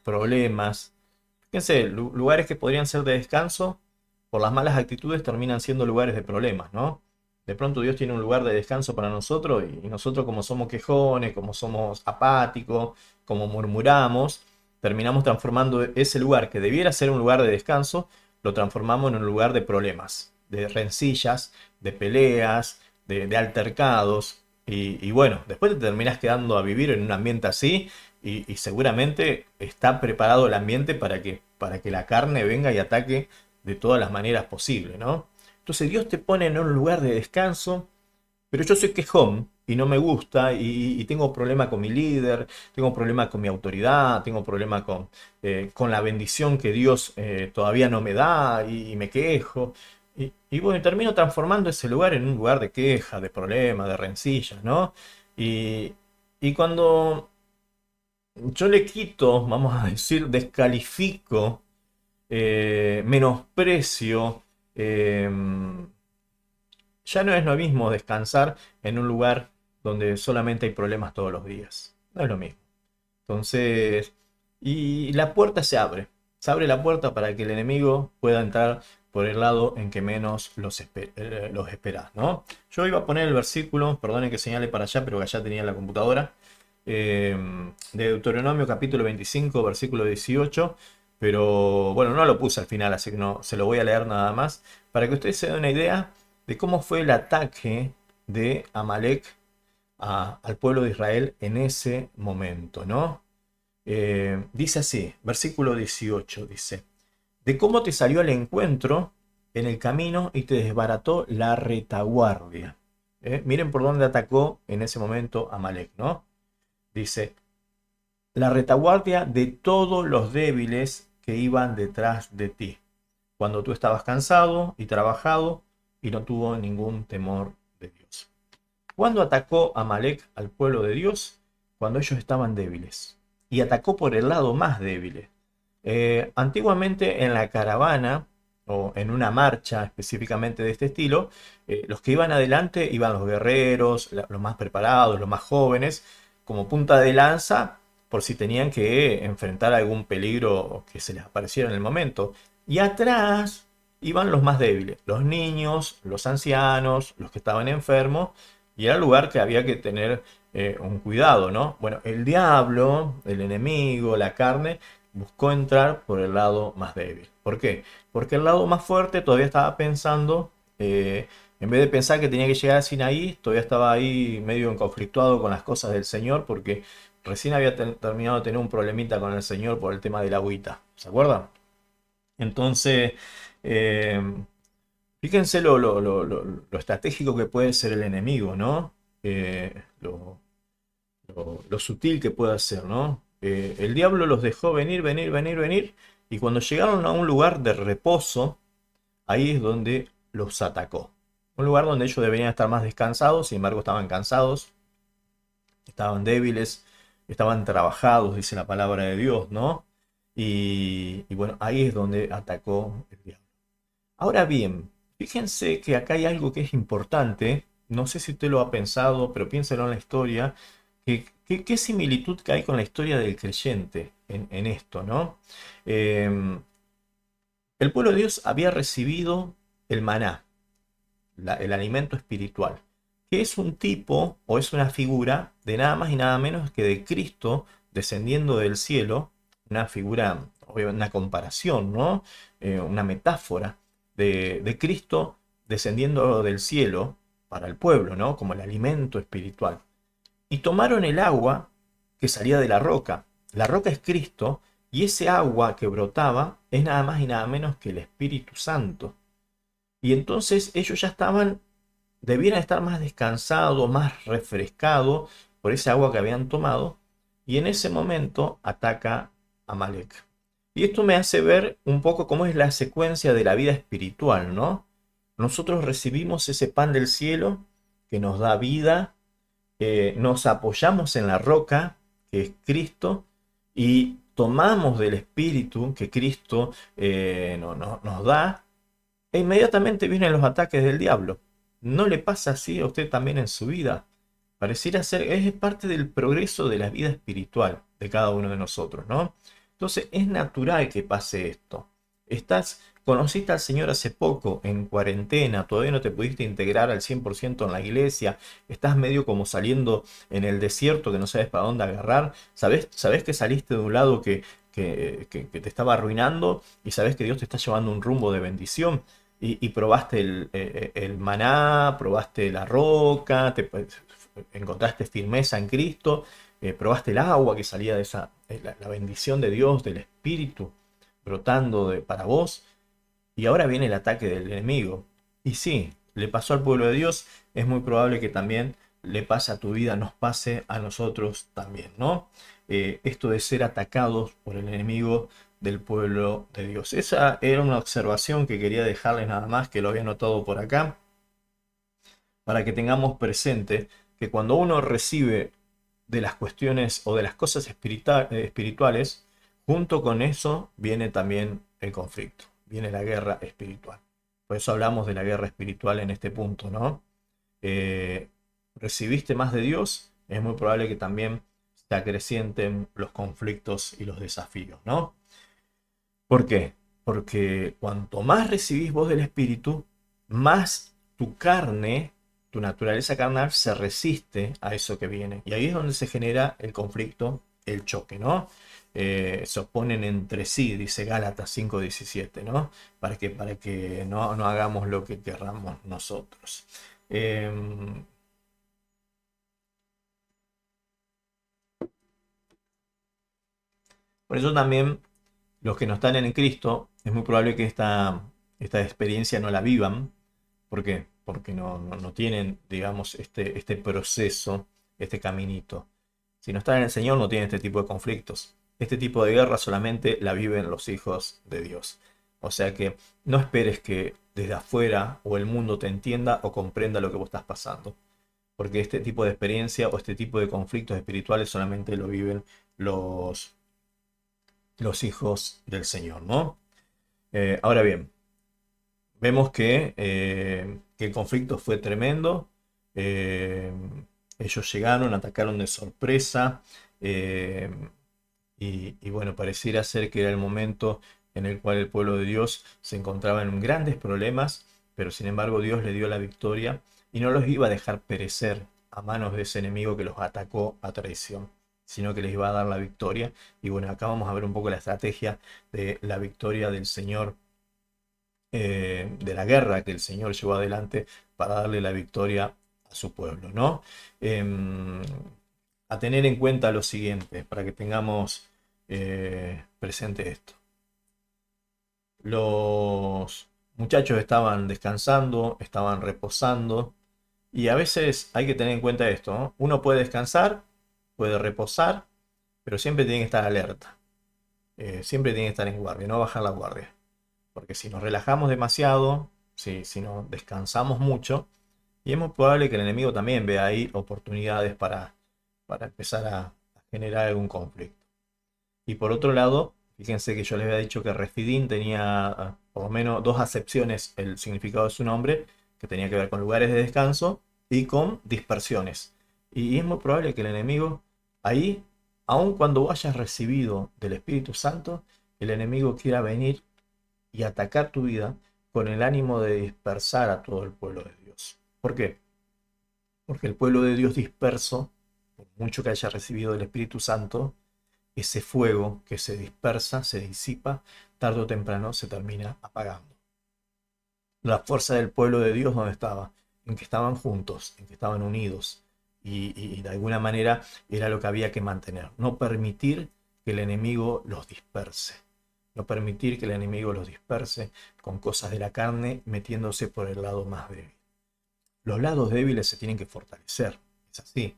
problemas. Fíjense, lugares que podrían ser de descanso, por las malas actitudes terminan siendo lugares de problemas, ¿no? De pronto Dios tiene un lugar de descanso para nosotros y nosotros como somos quejones, como somos apáticos, como murmuramos, terminamos transformando ese lugar que debiera ser un lugar de descanso, lo transformamos en un lugar de problemas, de rencillas, de peleas, de altercados. Y bueno, después te terminas quedando a vivir en un ambiente así y seguramente está preparado el ambiente para que la carne venga y ataque de todas las maneras posibles, ¿no? Entonces Dios te pone en un lugar de descanso, pero yo soy quejón y no me gusta y tengo problema con mi líder, tengo problema con mi autoridad, tengo problema con la bendición que Dios todavía no me da y me quejo. Y bueno, termino transformando ese lugar en un lugar de queja, de problema, de rencillas, ¿no? Y, y cuando yo le quito, vamos a decir, descalifico, menosprecio, eh, ya no es lo mismo descansar en un lugar donde solamente hay problemas todos los días. No es lo mismo. Entonces, y la puerta se abre. Se abre la puerta para que el enemigo pueda entrar por el lado en que menos los esperás, ¿no? Yo iba a poner el versículo, perdonen que señale para allá, pero que allá tenía la computadora, de Deuteronomio capítulo 25, versículo 18, pero bueno, no lo puse al final, así que no se lo voy a leer nada más, para que ustedes se den una idea de cómo fue el ataque de Amalek al pueblo de Israel en ese momento, ¿no? Dice así, versículo 18, dice, de cómo te salió al encuentro en el camino y te desbarató la retaguardia. Miren por dónde atacó en ese momento Amalek, ¿no? Dice, la retaguardia de todos los débiles que iban detrás de ti, cuando tú estabas cansado y trabajado y no tuvo ningún temor de Dios. ¿Cuándo atacó Amalek al pueblo de Dios? Cuando ellos estaban débiles. Y atacó por el lado más débil. Antiguamente en la caravana, o en una marcha específicamente de este estilo, los que iban adelante iban los guerreros, los más preparados, los más jóvenes, como punta de lanza, por si tenían que enfrentar algún peligro que se les apareciera en el momento. Y atrás iban los más débiles, los niños, los ancianos, los que estaban enfermos, y era el lugar que había que tener un cuidado, ¿no? Bueno, el diablo, el enemigo, la carne, buscó entrar por el lado más débil. ¿Por qué? Porque el lado más fuerte todavía estaba pensando, en vez de pensar que tenía que llegar a Sinaí, todavía estaba ahí medio conflictuado con las cosas del Señor, porque recién había terminado de tener un problemita con el Señor por el tema de la agüita. ¿Se acuerdan? Entonces, eh, fíjense lo estratégico que puede ser el enemigo, ¿no? Lo sutil que puede ser, ¿no? El diablo los dejó venir, venir, venir, venir, y cuando llegaron a un lugar de reposo, ahí es donde los atacó. Un lugar donde ellos deberían estar más descansados, sin embargo estaban cansados, estaban débiles, estaban trabajados, dice la palabra de Dios, ¿no? Y bueno, ahí es donde atacó el diablo. Ahora bien, Fíjense que acá hay algo que es importante, no sé si usted lo ha pensado, pero piénselo en la historia, qué similitud que hay con la historia del creyente en esto, ¿no? Eh, el pueblo de Dios había recibido el maná, el alimento espiritual, que es un tipo o es una figura de nada más y nada menos que de Cristo descendiendo del cielo, una figura, una comparación, ¿no? Una metáfora de Cristo descendiendo del cielo para el pueblo, ¿no? Como el alimento espiritual. Y tomaron el agua que salía de la roca. La roca es Cristo y ese agua que brotaba es nada más y nada menos que el Espíritu Santo. Y entonces ellos ya debieran estar más descansados, más refrescados por ese agua que habían tomado. Y en ese momento ataca a Amalek. Y esto me hace ver un poco cómo es la secuencia de la vida espiritual, ¿no? Nosotros recibimos ese pan del cielo que nos da vida, nos apoyamos en la roca, que es Cristo, y tomamos del Espíritu que Cristo nos da, e inmediatamente vienen los ataques del diablo. ¿No le pasa así a usted también en su vida? Pareciera ser, es parte del progreso de la vida espiritual de cada uno de nosotros, ¿no? Entonces es natural que pase esto. Conociste al Señor hace poco, en cuarentena, todavía no te pudiste integrar al 100% en la iglesia, estás medio como saliendo en el desierto que no sabes para dónde agarrar, sabes que saliste de un lado que te estaba arruinando y sabes que Dios te está llevando un rumbo de bendición y probaste el maná, probaste la roca, encontraste firmeza en Cristo, probaste el agua que salía de la bendición de Dios, del Espíritu brotando para vos, y ahora viene el ataque del enemigo. Y sí, le pasó al pueblo de Dios, es muy probable que también le pase a tu vida, nos pase a nosotros también, ¿no? Esto de ser atacados por el enemigo del pueblo de Dios. Esa era una observación que quería dejarles nada más, que lo había notado por acá, para que tengamos presente que cuando uno recibe de las cuestiones o de las cosas espirituales, junto con eso viene también el conflicto, viene la guerra espiritual. Por eso hablamos de la guerra espiritual en este punto, ¿no? Eh, recibiste más de Dios, es muy probable que también se acrecienten los conflictos y los desafíos, ¿no? ¿Por qué? Porque cuanto más recibís vos del Espíritu, más tu carne, tu naturaleza carnal, se resiste a eso que viene. Y ahí es donde se genera el conflicto, el choque, ¿no? Se oponen entre sí, dice Gálatas 5:17, ¿no? Para que no hagamos lo que querramos nosotros. Por eso también los que no están en Cristo, es muy probable que esta experiencia no la vivan. ¿Por qué? Porque no tienen, digamos, este proceso, este caminito. Si no están en el Señor, no tienen este tipo de conflictos. Este tipo de guerra solamente la viven los hijos de Dios. O sea que no esperes que desde afuera o el mundo te entienda o comprenda lo que vos estás pasando. Porque este tipo de experiencia o este tipo de conflictos espirituales solamente lo viven los, los hijos del Señor, ¿no? Ahora bien, vemos que el conflicto fue tremendo. eh, Ellos llegaron, atacaron de sorpresa. eh, y bueno, pareciera ser que era el momento en el cual el pueblo de Dios se encontraba en grandes problemas, pero sin embargo Dios le dio la victoria y no los iba a dejar perecer a manos de ese enemigo que los atacó a traición, sino que les iba a dar la victoria. Y bueno, acá vamos a ver un poco la estrategia de la victoria del Señor, de la guerra que el Señor llevó adelante para darle la victoria a su pueblo, ¿no? Em, a tener en cuenta lo siguiente, para que tengamos presente esto. Los muchachos estaban descansando, estaban reposando, y a veces hay que tener en cuenta esto, ¿no? Uno puede descansar, puede reposar, pero siempre tiene que estar alerta, siempre tiene que estar en guardia, no bajar la guardia. Porque si nos relajamos demasiado, si nos descansamos mucho, y es muy probable que el enemigo también vea ahí oportunidades para empezar a generar algún conflicto. Y por otro lado, fíjense que yo les había dicho que Refidín tenía por lo menos dos acepciones el significado de su nombre, que tenía que ver con lugares de descanso y con dispersiones. Y es muy probable que el enemigo ahí, aun cuando hayas recibido del Espíritu Santo, el enemigo quiera venir y atacar tu vida con el ánimo de dispersar a todo el pueblo de Dios. ¿Por qué? Porque el pueblo de Dios disperso, por mucho que haya recibido del Espíritu Santo, ese fuego que se dispersa, se disipa, tarde o temprano se termina apagando. La fuerza del pueblo de Dios, ¿dónde estaba? En que estaban juntos, en que estaban unidos. Y de alguna manera era lo que había que mantener. No permitir que el enemigo los disperse. No permitir que el enemigo los disperse con cosas de la carne, metiéndose por el lado más débil. Los lados débiles se tienen que fortalecer. Es así.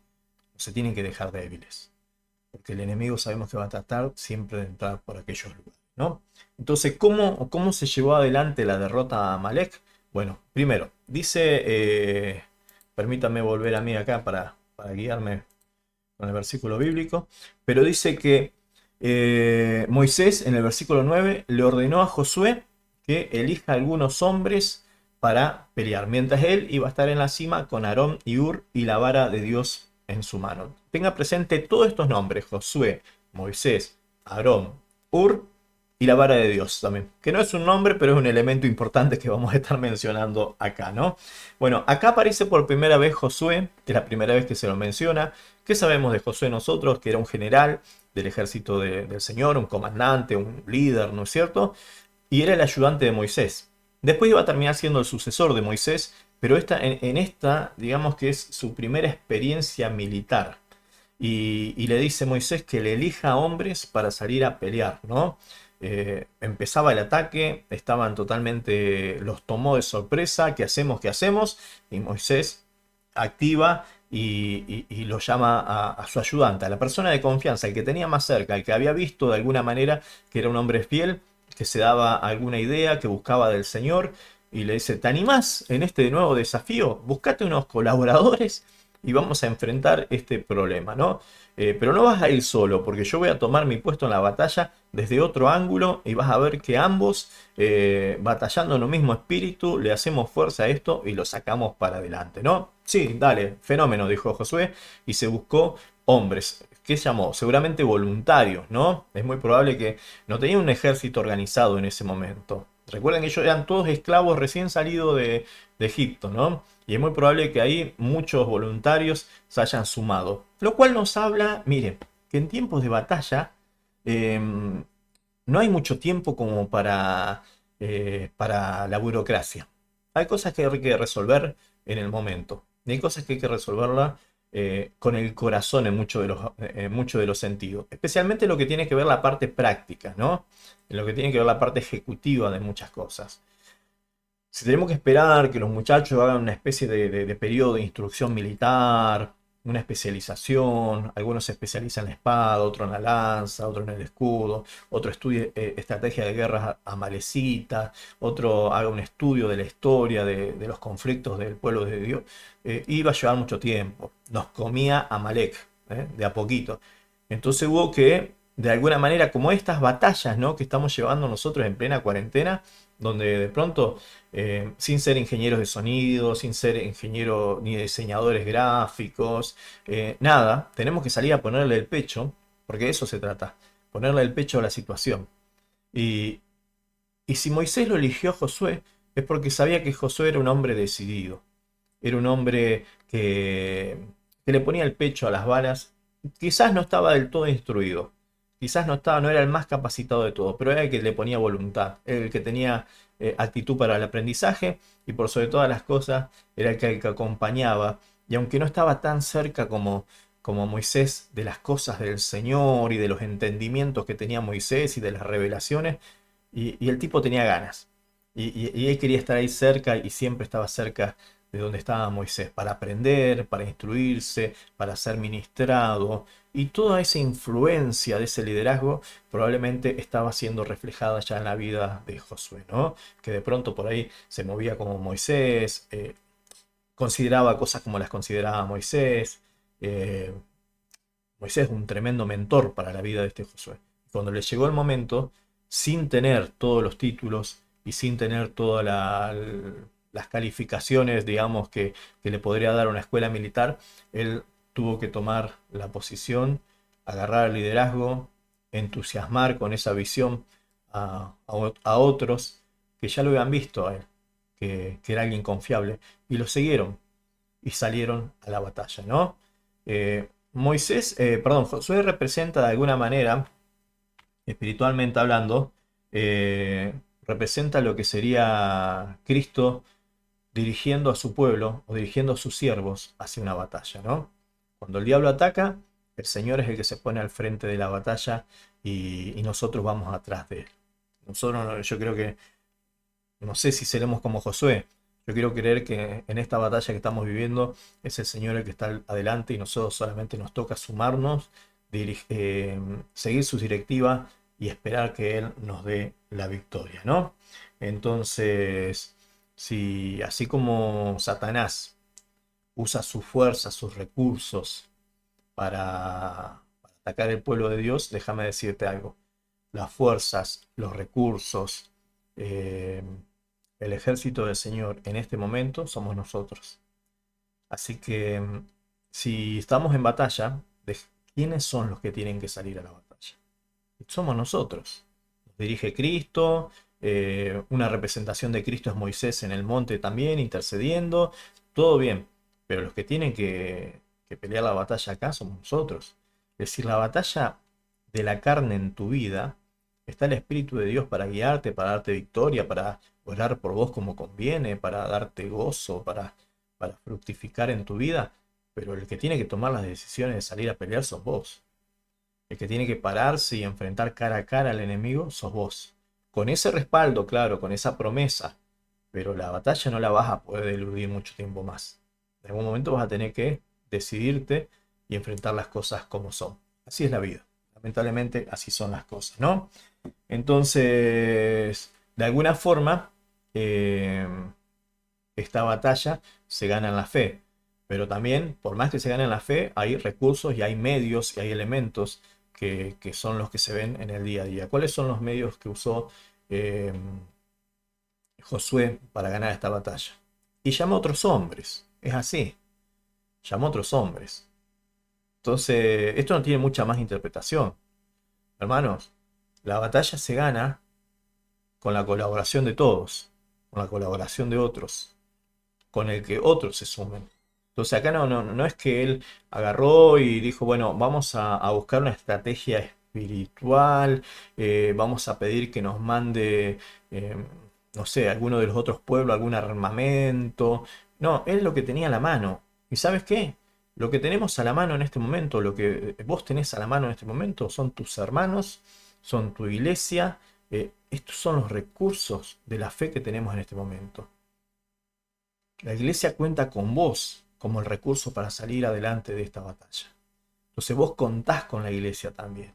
No se tienen que dejar débiles. Porque el enemigo sabemos que va a tratar siempre de entrar por aquellos lugares, ¿no? Entonces, ¿cómo se llevó adelante la derrota a Amalek? Bueno, primero, dice, permítame volver a mí acá para guiarme con el versículo bíblico, pero dice que Moisés en el versículo 9 le ordenó a Josué que elija algunos hombres para pelear, mientras él iba a estar en la cima con Aarón y Hur y la vara de Dios en su mano. Tenga presente todos estos nombres: Josué, Moisés, Aarón, Hur y la vara de Dios también, que no es un nombre, pero es un elemento importante que vamos a estar mencionando acá, ¿no? Bueno, acá aparece por primera vez Josué, que es la primera vez que se lo menciona. ¿Qué sabemos de Josué nosotros? Que era un general del ejército del Señor, un comandante, un líder, ¿no es cierto? Y era el ayudante de Moisés. Después iba a terminar siendo el sucesor de Moisés, pero en esta, digamos que es su primera experiencia militar. Y le dice Moisés que le elija hombres para salir a pelear, ¿no? Empezaba el ataque, estaban totalmente, los tomó de sorpresa. ¿Qué hacemos? ¿Qué hacemos? Y Moisés activa y lo llama a su ayudante, a la persona de confianza, el que tenía más cerca, el que había visto de alguna manera que era un hombre fiel, que se daba alguna idea, que buscaba del Señor, y le dice: ¿te animás en este nuevo desafío? Buscate unos colaboradores y vamos a enfrentar este problema, ¿no? Pero no vas a ir solo, porque yo voy a tomar mi puesto en la batalla desde otro ángulo y vas a ver que ambos, batallando en el mismo espíritu, le hacemos fuerza a esto y lo sacamos para adelante, ¿no? Sí, dale, fenómeno, dijo Josué, y se buscó hombres. ¿Qué llamó? Seguramente voluntarios, ¿no? Es muy probable que no tenía un ejército organizado en ese momento. Recuerden que ellos eran todos esclavos recién salidos de Egipto, ¿no? Y es muy probable que ahí muchos voluntarios se hayan sumado. Lo cual nos habla, miren, que en tiempos de batalla no hay mucho tiempo como para la burocracia. Hay cosas que hay que resolver en el momento. Y hay cosas que hay que resolverla con el corazón en muchos de los sentidos. Especialmente lo que tiene que ver la parte práctica, ¿no? En lo que tiene que ver la parte ejecutiva de muchas cosas. Si tenemos que esperar que los muchachos hagan una especie de periodo de instrucción militar, una especialización, algunos se especializan en la espada, otro en la lanza, otro en el escudo, otro estudie estrategia de guerras amalecita, otro haga un estudio de la historia de los conflictos del pueblo de Dios, iba a llevar mucho tiempo. Nos comía Amalek, de a poquito. Entonces hubo que, de alguna manera, como estas batallas, ¿no?, que estamos llevando nosotros en plena cuarentena, donde de pronto, sin ser ingenieros de sonido, sin ser ingenieros ni diseñadores gráficos, nada, tenemos que salir a ponerle el pecho, porque de eso se trata, ponerle el pecho a la situación. Y, y si Moisés lo eligió a Josué, es porque sabía que Josué era un hombre decidido, era un hombre que le ponía el pecho a las balas. Quizás no estaba del todo instruido, quizás no era el más capacitado de todos, pero era el que le ponía voluntad, era el que tenía actitud para el aprendizaje, y por sobre todas las cosas era el que acompañaba. Y aunque no estaba tan cerca como Moisés de las cosas del Señor y de los entendimientos que tenía Moisés y de las revelaciones, y el tipo tenía ganas. Y él quería estar ahí cerca, y siempre estaba cerca de donde estaba Moisés, para aprender, para instruirse, para ser ministrado. Y toda esa influencia de ese liderazgo probablemente estaba siendo reflejada ya en la vida de Josué, ¿no? Que de pronto por ahí se movía como Moisés, consideraba cosas como las consideraba Moisés. eh, Moisés es un tremendo mentor para la vida de este Josué. Cuando le llegó el momento, sin tener todos los títulos, y sin tener todas las calificaciones, digamos, que le podría dar una escuela militar, él tuvo que tomar la posición, agarrar el liderazgo, entusiasmar con esa visión a otros que ya lo habían visto a él, que era alguien confiable, y lo siguieron y salieron a la batalla, ¿no? Josué representa de alguna manera, espiritualmente hablando, representa lo que sería Cristo dirigiendo a su pueblo o dirigiendo a sus siervos hacia una batalla, ¿no? Cuando el diablo ataca, el Señor es el que se pone al frente de la batalla y nosotros vamos atrás de él. Nosotros, yo creo que, no sé si seremos como Josué. Yo quiero creer que en esta batalla que estamos viviendo es el Señor el que está adelante y nosotros solamente nos toca sumarnos, seguir sus directivas y esperar que Él nos dé la victoria, ¿no? Entonces, si así como Satanás usa su fuerza, sus recursos para atacar el pueblo de Dios, déjame decirte algo. Las fuerzas, los recursos, eh, el ejército del Señor en este momento somos nosotros. Así que si estamos en batalla, ¿quiénes son los que tienen que salir a la batalla? Somos nosotros. Nos dirige Cristo, una representación de Cristo es Moisés en el monte también, intercediendo, todo bien, pero los que tienen que pelear la batalla acá somos nosotros. Es decir, la batalla de la carne en tu vida, está el Espíritu de Dios para guiarte, para darte victoria, para orar por vos como conviene, para darte gozo, para fructificar en tu vida, pero el que tiene que tomar las decisiones de salir a pelear sos vos. El que tiene que pararse y enfrentar cara a cara al enemigo sos vos. Con ese respaldo, claro, con esa promesa, pero la batalla no la vas a poder eludir mucho tiempo más. En algún momento vas a tener que decidirte y enfrentar las cosas como son. Así es la vida. Lamentablemente así son las cosas, ¿no? Entonces, de alguna forma, eh, esta batalla se gana en la fe. Pero también, por más que se gane en la fe, hay recursos y hay medios y hay elementos que son los que se ven en el día a día. ¿Cuáles son los medios que usó eh, Josué para ganar esta batalla? Y llamó a otros hombres. Es así. Llamó a otros hombres. Entonces, esto no tiene mucha más interpretación. Hermanos, la batalla se gana con la colaboración de todos, con la colaboración de otros, con el que otros se sumen. Entonces acá no es que él agarró y dijo, bueno, vamos a buscar una estrategia espiritual, vamos a pedir que nos mande, eh, no sé, alguno de los otros pueblos, algún armamento. No, él lo que tenía a la mano. ¿Y sabes qué? Lo que tenemos a la mano en este momento, lo que vos tenés a la mano en este momento, son tus hermanos, son tu iglesia. Estos son los recursos de la fe que tenemos en este momento. La iglesia cuenta con vos como el recurso para salir adelante de esta batalla. Entonces vos contás con la iglesia también.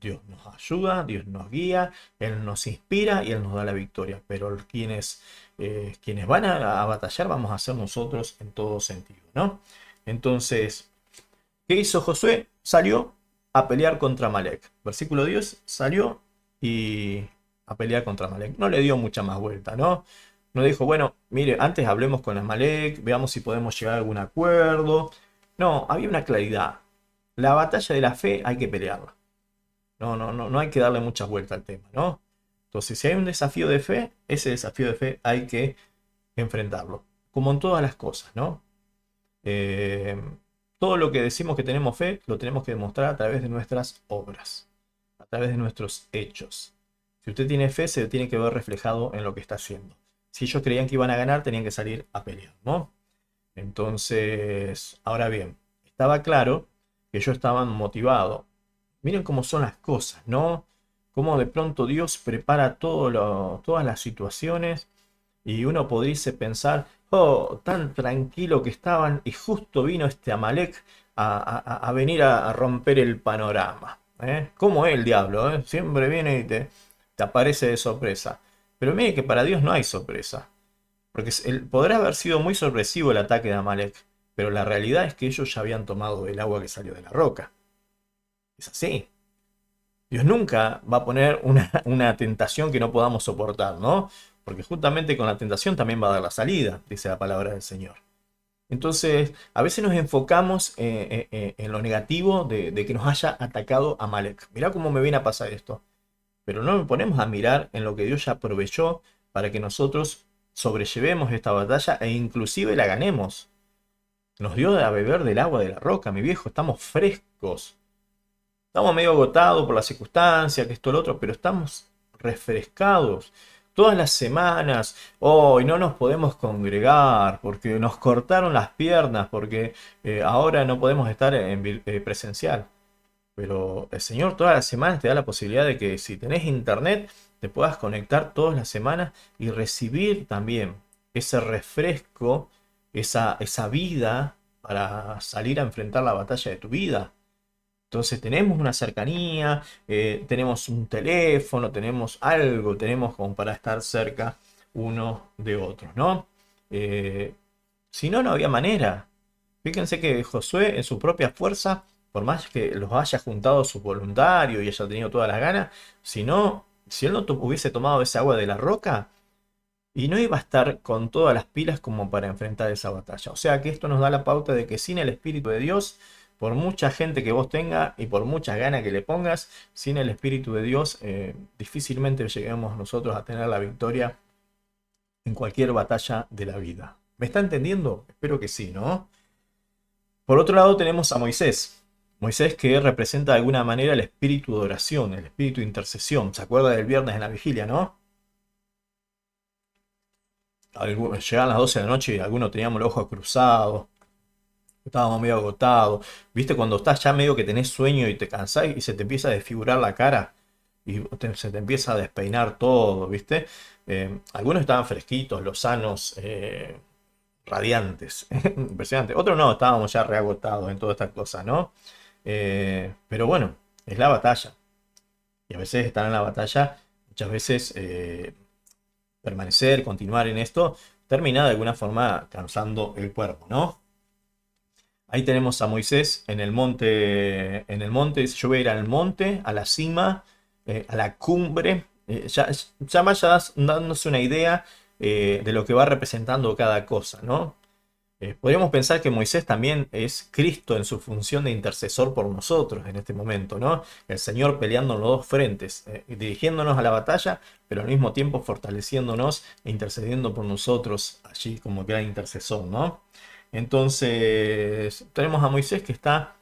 Dios nos ayuda, Dios nos guía, Él nos inspira y Él nos da la victoria. Pero quienes van a batallar vamos a ser nosotros en todo sentido, ¿no? Entonces, ¿qué hizo Josué? Salió a pelear contra Amalek. Versículo 10, salió y a pelear contra Amalek. No le dio mucha más vuelta, ¿no? No dijo, bueno, mire, antes hablemos con Amalek, veamos si podemos llegar a algún acuerdo. No, había una claridad. La batalla de la fe hay que pelearla. No hay que darle muchas vueltas al tema, ¿no? Entonces, si hay un desafío de fe, ese desafío de fe hay que enfrentarlo. Como en todas las cosas, ¿no? Eh, Todo lo que decimos que tenemos fe, lo tenemos que demostrar a través de nuestras obras, a través de nuestros hechos. Si usted tiene fe, se tiene que ver reflejado en lo que está haciendo. Si ellos creían que iban a ganar, tenían que salir a pelear, ¿no? Entonces, ahora bien, estaba claro que ellos estaban motivados. Miren cómo son las cosas, ¿no? Cómo de pronto Dios prepara todas las situaciones y uno podría pensar, oh, tan tranquilo que estaban y justo vino este Amalek a venir a romper el panorama. ¿Eh? Como el diablo, ¿eh? Siempre viene y te aparece de sorpresa. Pero mire que para Dios no hay sorpresa. Porque podrá haber sido muy sorpresivo el ataque de Amalek, pero la realidad es que ellos ya habían tomado el agua que salió de la roca. Es así. Dios nunca va a poner una tentación que no podamos soportar, ¿no? Porque justamente con la tentación también va a dar la salida, dice la palabra del Señor. Entonces, a veces nos enfocamos en lo negativo de que nos haya atacado Amalek. Mirá cómo me viene a pasar esto. Pero no nos ponemos a mirar en lo que Dios ya proveyó para que nosotros sobrellevemos esta batalla e inclusive la ganemos. Nos dio a beber del agua de la roca, mi viejo, estamos frescos. Estamos medio agotados por las circunstancias, que esto, lo otro, pero estamos refrescados. Todas las semanas, hoy no nos podemos congregar porque nos cortaron las piernas, porque ahora no podemos estar en presencial. Pero el Señor todas las semanas te da la posibilidad de que si tenés internet, te puedas conectar todas las semanas y recibir también ese refresco, esa vida para salir a enfrentar la batalla de tu vida. Entonces tenemos una cercanía, tenemos un teléfono, tenemos algo, tenemos como para estar cerca uno de otros, ¿no? Eh, si no, no había manera. Fíjense que Josué en su propia fuerza, por más que los haya juntado sus voluntarios y haya tenido todas las ganas, si él no hubiese tomado esa agua de la roca, y no iba a estar con todas las pilas como para enfrentar esa batalla. O sea que esto nos da la pauta de que sin el Espíritu de Dios, por mucha gente que vos tengas y por muchas ganas que le pongas, sin el Espíritu de Dios, difícilmente lleguemos nosotros a tener la victoria en cualquier batalla de la vida. ¿Me está entendiendo? Espero que sí, ¿no? Por otro lado tenemos a Moisés. Moisés que representa de alguna manera el espíritu de oración, el espíritu de intercesión. ¿Se acuerda del viernes en la vigilia, no? Llegaban las 12 de la noche y algunos teníamos los ojos cruzados, estábamos medio agotados. ¿Viste cuando estás ya medio que tenés sueño y te cansás y se te empieza a desfigurar la cara y se te empieza a despeinar todo, ¿viste? Algunos estaban fresquitos, lozanos, radiantes, impresionante. Otros no, estábamos ya reagotados en todas estas cosas, ¿no? Pero bueno, es la batalla. Y a veces estar en la batalla, muchas veces permanecer, continuar en esto, termina de alguna forma cansando el cuerpo, ¿no? Ahí tenemos a Moisés en el monte, dice, yo voy a ir al monte, a la cima, a la cumbre, ya vaya dándose una idea de lo que va representando cada cosa, ¿no? Podríamos pensar que Moisés también es Cristo en su función de intercesor por nosotros en este momento, ¿no? El Señor peleando en los dos frentes, dirigiéndonos a la batalla, pero al mismo tiempo fortaleciéndonos e intercediendo por nosotros allí como gran intercesor, ¿no? Entonces, tenemos a Moisés que está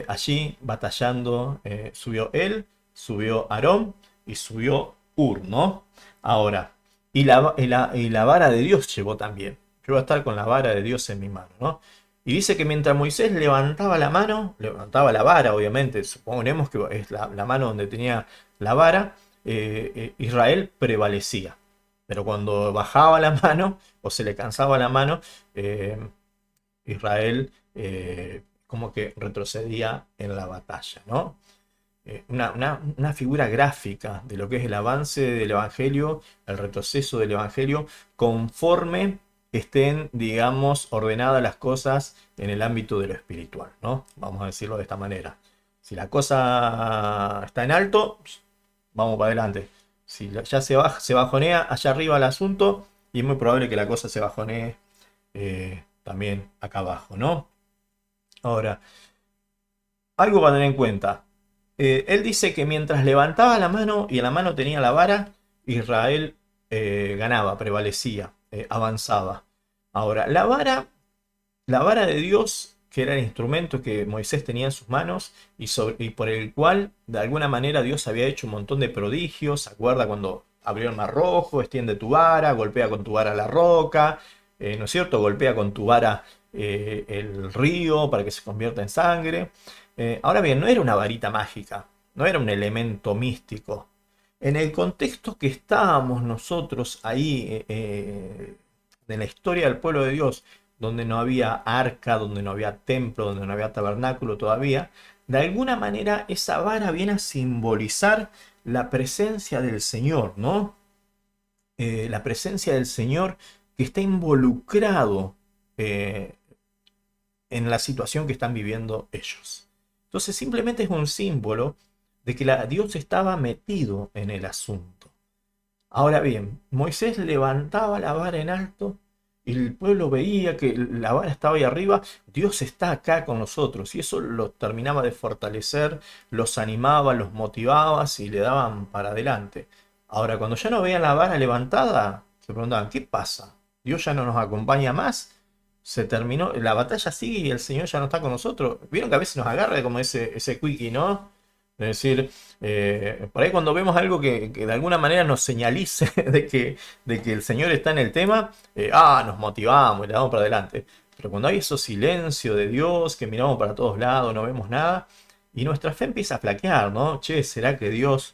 allí batallando, subió él, subió Aarón y subió Hur, ¿no? Ahora, y la vara de Dios llevó también. Yo voy a estar con la vara de Dios en mi mano, ¿no? Y dice que mientras Moisés levantaba la mano, levantaba la vara, obviamente, suponemos que es la mano donde tenía la vara, Israel prevalecía. Pero cuando bajaba la mano o se le cansaba la mano, eh, Israel como que retrocedía en la batalla, ¿no? Una figura gráfica de lo que es el avance del Evangelio, el retroceso del Evangelio, conforme estén, digamos, ordenadas las cosas en el ámbito de lo espiritual, ¿no? Vamos a decirlo de esta manera. Si la cosa está en alto, vamos para adelante. Si ya se bajonea allá arriba el asunto, y es muy probable que la cosa se bajonee también acá abajo, ¿no? Ahora, algo para tener en cuenta. Él dice que mientras levantaba la mano y en la mano tenía la vara, Israel ganaba, prevalecía, avanzaba. Ahora, la vara de Dios, que era el instrumento que Moisés tenía en sus manos y por el cual de alguna manera Dios había hecho un montón de prodigios. ¿Se acuerda cuando abrió el mar rojo? Extiende tu vara, golpea con tu vara la roca, ¿no es cierto? Golpea con tu vara el río para que se convierta en sangre. Ahora bien, no era una varita mágica, no era un elemento místico. En el contexto que estábamos nosotros ahí, en la historia del pueblo de Dios, donde no había arca, donde no había templo, donde no había tabernáculo todavía, de alguna manera esa vara viene a simbolizar la presencia del Señor, ¿no? La presencia del Señor que está involucrado eh, en la situación que están viviendo ellos. Entonces simplemente es un símbolo de que Dios estaba metido en el asunto. Ahora bien, Moisés levantaba la vara en alto y el pueblo veía que la vara estaba ahí arriba. Dios está acá con nosotros, y eso los terminaba de fortalecer, los animaba, los motivaba y le daban para adelante. Ahora, cuando ya no veían la vara levantada, se preguntaban, ¿qué pasa? ¿Dios ya no nos acompaña más? Se terminó, la batalla sigue y el Señor ya no está con nosotros. Vieron que a veces nos agarra como ese quickie, ¿no? Es decir, por ahí cuando vemos algo que de alguna manera nos señalice de que el Señor está en el tema, nos motivamos y le damos para adelante. Pero cuando hay esos silencio de Dios, que miramos para todos lados, no vemos nada, y nuestra fe empieza a flaquear, ¿no? Che, ¿será que Dios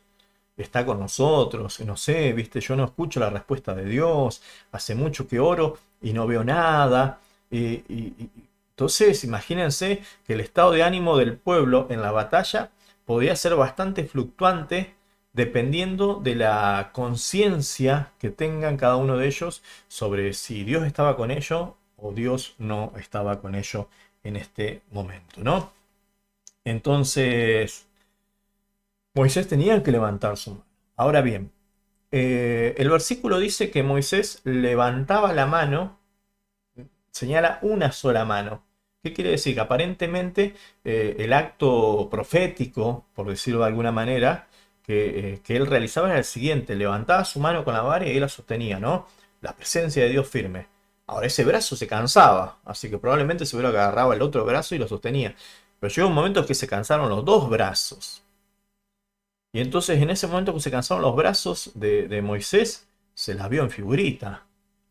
está con nosotros? No sé, viste, yo no escucho la respuesta de Dios, hace mucho que oro y no veo nada. Entonces, imagínense que el estado de ánimo del pueblo en la batalla podía ser bastante fluctuante dependiendo de la conciencia que tengan cada uno de ellos sobre si Dios estaba con ellos o Dios no estaba con ellos en este momento, ¿no? Entonces, Moisés tenía que levantar su mano. Ahora bien, el versículo dice que Moisés levantaba la mano, señala una sola mano. ¿Qué quiere decir? Que aparentemente el acto profético, por decirlo de alguna manera, que él realizaba era el siguiente: levantaba su mano con la vara y él la sostenía, ¿no? La presencia de Dios firme. Ahora, ese brazo se cansaba, así que probablemente se hubiera agarrado el otro brazo y lo sostenía. Pero llegó un momento en que se cansaron los dos brazos. Y entonces, en ese momento que se cansaron los brazos de Moisés, se las vio en figurita.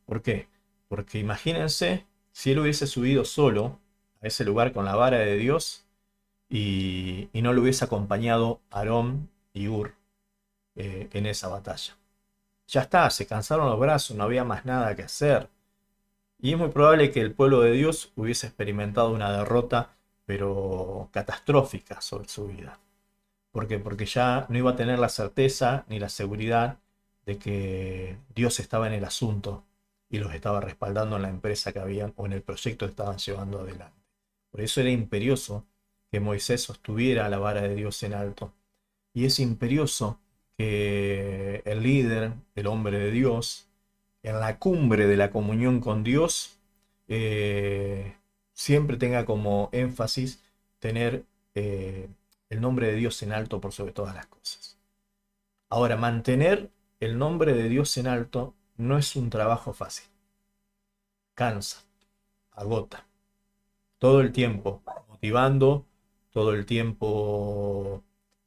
¿Por qué? Porque imagínense si él hubiese subido solo a ese lugar con la vara de Dios y no lo hubiese acompañado Aarón y Hur en esa batalla. Ya está, se cansaron los brazos, no había más nada que hacer. Y es muy probable que el pueblo de Dios hubiese experimentado una derrota, pero catastrófica, sobre su vida. ¿Por qué? Porque ya no iba a tener la certeza ni la seguridad de que Dios estaba en el asunto y los estaba respaldando en la empresa que habían o en el proyecto que estaban llevando adelante. Por eso era imperioso que Moisés sostuviera la vara de Dios en alto. Y es imperioso que el líder, el hombre de Dios, en la cumbre de la comunión con Dios, siempre tenga como énfasis tener el nombre de Dios en alto por sobre todas las cosas. Ahora, mantener el nombre de Dios en alto no es un trabajo fácil. Cansa, agota. Todo el tiempo motivando, todo el tiempo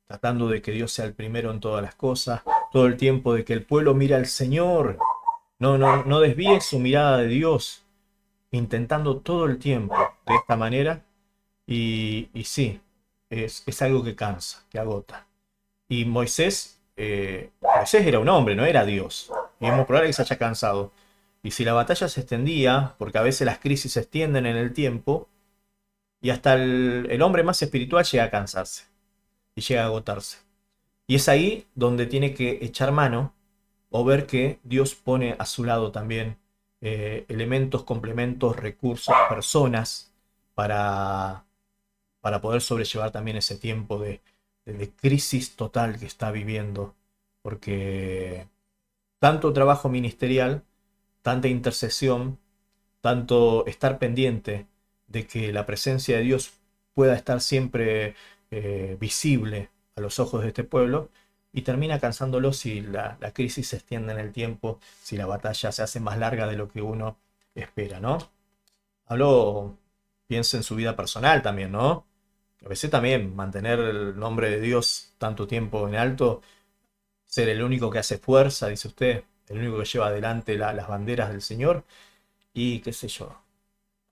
tratando de que Dios sea el primero en todas las cosas, todo el tiempo de que el pueblo mire al Señor, no desvíe su mirada de Dios, intentando todo el tiempo de esta manera. Y sí, es algo que cansa, que agota. Y Moisés era un hombre, no era Dios. Y es muy probable que se haya cansado. Y si la batalla se extendía, porque a veces las crisis se extienden en el tiempo, y hasta el hombre más espiritual llega a cansarse y llega a agotarse. Y es ahí donde tiene que echar mano o ver que Dios pone a su lado también elementos, complementos, recursos, personas para, para poder sobrellevar también ese tiempo de crisis total que está viviendo. Porque tanto trabajo ministerial, tanta intercesión, tanto estar pendiente de que la presencia de Dios pueda estar siempre visible a los ojos de este pueblo, y termina cansándolo si la crisis se extiende en el tiempo, si la batalla se hace más larga de lo que uno espera, ¿no? Hablo, piensa en su vida personal también, ¿no? A veces también mantener el nombre de Dios tanto tiempo en alto, ser el único que hace fuerza, dice usted, el único que lleva adelante las banderas del Señor, y qué sé yo,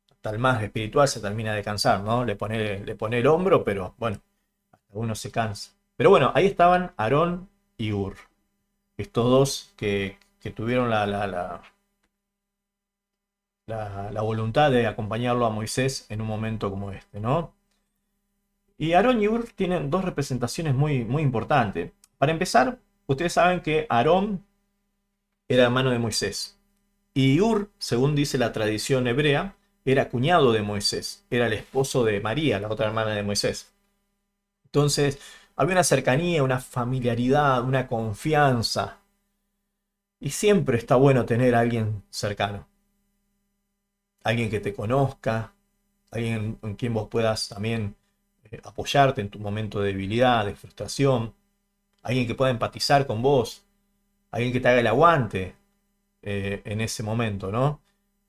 hasta el más espiritual se termina de cansar, ¿no? Le pone el hombro, pero bueno, hasta uno se cansa. Pero bueno, ahí estaban Aarón y Hur, estos dos que tuvieron la voluntad de acompañarlo a Moisés en un momento como este, ¿no? Y Aarón y Hur tienen dos representaciones muy, muy importantes. Para empezar, ustedes saben que Aarón era hermano de Moisés. Y Hur, según dice la tradición hebrea, era cuñado de Moisés. Era el esposo de María, la otra hermana de Moisés. Entonces, había una cercanía, una familiaridad, una confianza. Y siempre está bueno tener a alguien cercano, alguien que te conozca, alguien en quien vos puedas también apoyarte en tu momento de debilidad, de frustración, alguien que pueda empatizar con vos, alguien que te haga el aguante en ese momento, ¿no?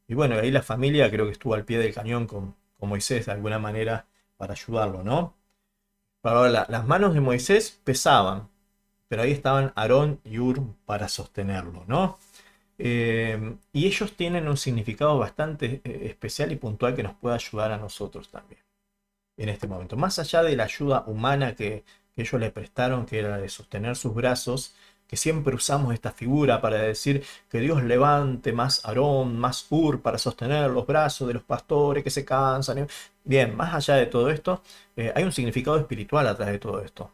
Y bueno, ahí la familia creo que estuvo al pie del cañón con Moisés de alguna manera para ayudarlo, ¿no? Pero ahora, las manos de Moisés pesaban, pero ahí estaban Aarón y Hur para sostenerlo, ¿no? Y ellos tienen un significado bastante especial y puntual que nos puede ayudar a nosotros también en este momento. Más allá de la ayuda humana que ellos le prestaron, que era de sostener sus brazos, que siempre usamos esta figura para decir que Dios levante más Aarón, más Hur para sostener los brazos de los pastores que se cansan. Bien, más allá de todo esto, hay un significado espiritual atrás de todo esto.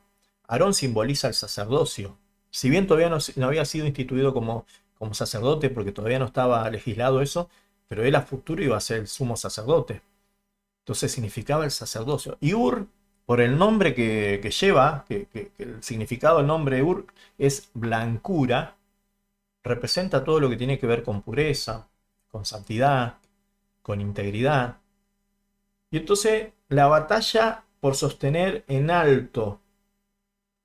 Aarón simboliza el sacerdocio. Si bien todavía no había sido instituido como sacerdote, porque todavía no estaba legislado eso, pero él a futuro iba a ser el sumo sacerdote. Entonces significaba el sacerdocio. Y Ur, por el nombre que lleva, que el significado del nombre de Ur es blancura, representa todo lo que tiene que ver con pureza, con santidad, con integridad. Y entonces la batalla por sostener en alto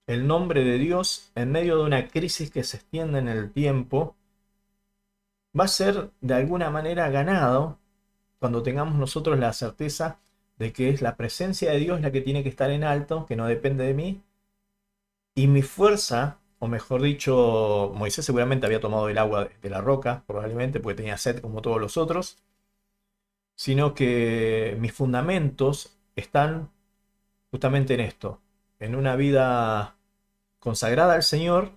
el nombre de Dios en medio de una crisis que se extiende en el tiempo va a ser de alguna manera ganado cuando tengamos nosotros la certeza de que es la presencia de Dios la que tiene que estar en alto, que no depende de mí, y mi fuerza, o mejor dicho, Moisés seguramente había tomado el agua de la roca, probablemente porque tenía sed como todos los otros, sino que mis fundamentos están justamente en esto, en una vida consagrada al Señor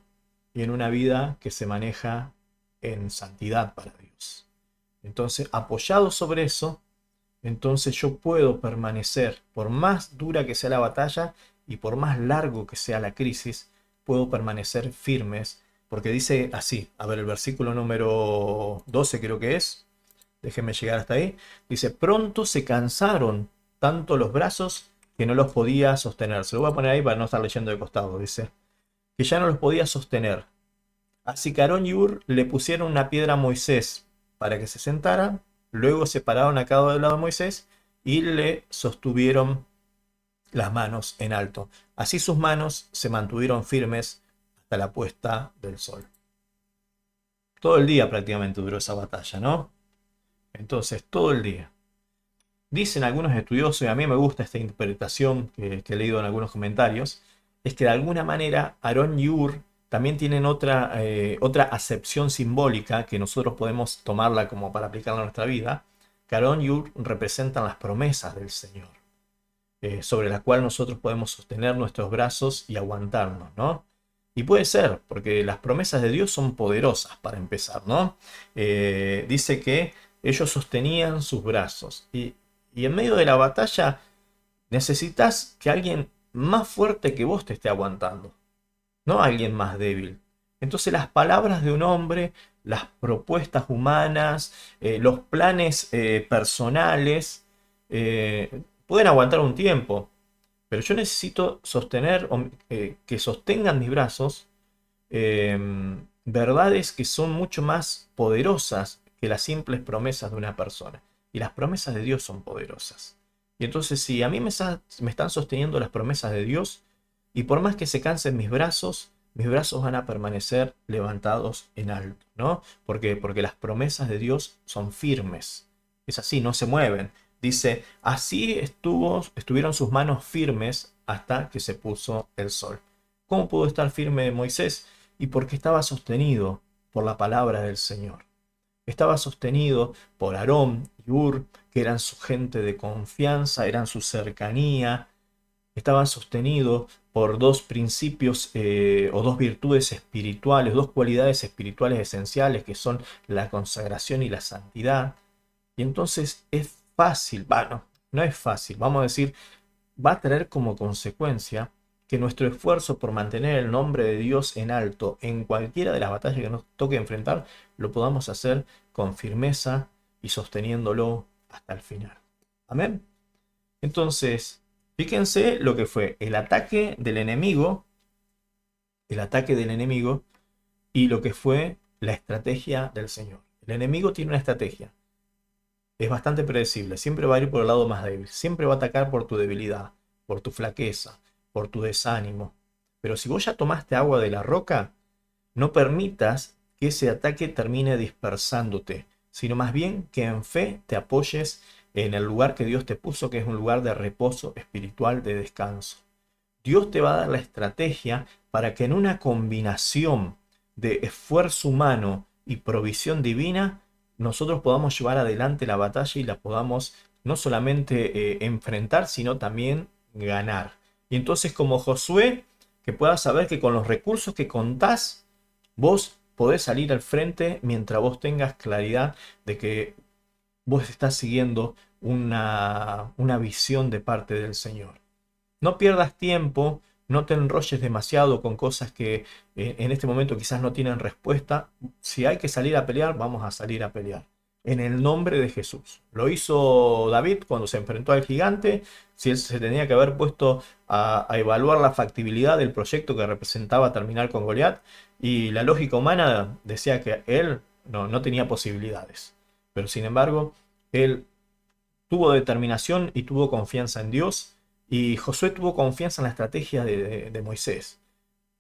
y en una vida que se maneja en santidad para Dios. Entonces, apoyado sobre eso, entonces yo puedo permanecer, por más dura que sea la batalla y por más largo que sea la crisis, puedo permanecer firmes, porque dice así, a ver, el versículo número 12 creo que es, déjenme llegar hasta ahí, dice, pronto se cansaron tanto los brazos que no los podía sostener. Se lo voy a poner ahí para no estar leyendo de costado, dice, que ya no los podía sostener. Así que Aarón y Hur le pusieron una piedra a Moisés para que se sentara. Luego se pararon a cada lado de Moisés y le sostuvieron las manos en alto. Así sus manos se mantuvieron firmes hasta la puesta del sol. Todo el día prácticamente duró esa batalla, ¿no? Entonces, todo el día. Dicen algunos estudiosos, y a mí me gusta esta interpretación que he leído en algunos comentarios, es que de alguna manera Aarón y Hur también tienen otra acepción simbólica que nosotros podemos tomarla como para aplicarla a nuestra vida, que Aarón y Hur representan las promesas del Señor, sobre la cual nosotros podemos sostener nuestros brazos y aguantarnos, ¿no? Y puede ser, porque las promesas de Dios son poderosas para empezar, ¿no? Dice que ellos sostenían sus brazos y en medio de la batalla necesitas que alguien más fuerte que vos te esté aguantando, no alguien más débil. Entonces las palabras de un hombre, las propuestas humanas, los planes personales, pueden aguantar un tiempo, pero yo necesito sostener, que sostengan mis brazos, eh, verdades que son mucho más poderosas que las simples promesas de una persona. Y las promesas de Dios son poderosas. Y entonces si a mí me están sosteniendo las promesas de Dios, y por más que se cansen mis brazos van a permanecer levantados en alto, ¿no? ¿Por qué? Porque las promesas de Dios son firmes. Es así, no se mueven. Dice, así estuvieron sus manos firmes hasta que se puso el sol. ¿Cómo pudo estar firme Moisés? Y porque estaba sostenido por la palabra del Señor. Estaba sostenido por Aarón y Hur, que eran su gente de confianza, eran su cercanía. Estaba sostenido por dos principios o dos virtudes espirituales, dos cualidades espirituales esenciales que son la consagración y la santidad. Y entonces es fácil, bueno, no es fácil, vamos a decir, va a traer como consecuencia que nuestro esfuerzo por mantener el nombre de Dios en alto en cualquiera de las batallas que nos toque enfrentar, lo podamos hacer con firmeza y sosteniéndolo hasta el final. Amén. Entonces, Fíjense lo que fue el ataque del enemigo y lo que fue la estrategia del Señor. El enemigo tiene una estrategia. Es bastante predecible. Siempre va a ir por el lado más débil. Siempre va a atacar por tu debilidad, por tu flaqueza, por tu desánimo. Pero si vos ya tomaste agua de la roca, no permitas que ese ataque termine dispersándote, sino más bien que en fe te apoyes en el lugar que Dios te puso, que es un lugar de reposo espiritual, de descanso. Dios te va a dar la estrategia para que en una combinación de esfuerzo humano y provisión divina, nosotros podamos llevar adelante la batalla y la podamos no solamente enfrentar, sino también ganar. Y entonces como Josué, que puedas saber que con los recursos que contás, vos podés salir al frente mientras vos tengas claridad de que vos estás siguiendo una visión de parte del Señor. No pierdas tiempo, no te enrolles demasiado con cosas que en este momento quizás no tienen respuesta. Si hay que salir a pelear, vamos a salir a pelear. En el nombre de Jesús. Lo hizo David cuando se enfrentó al gigante. Si él se tenía que haber puesto a evaluar la factibilidad del proyecto que representaba terminar con Goliat. Y la lógica humana decía que él no tenía posibilidades. Pero sin embargo, él tuvo determinación y tuvo confianza en Dios. Y Josué tuvo confianza en la estrategia de Moisés.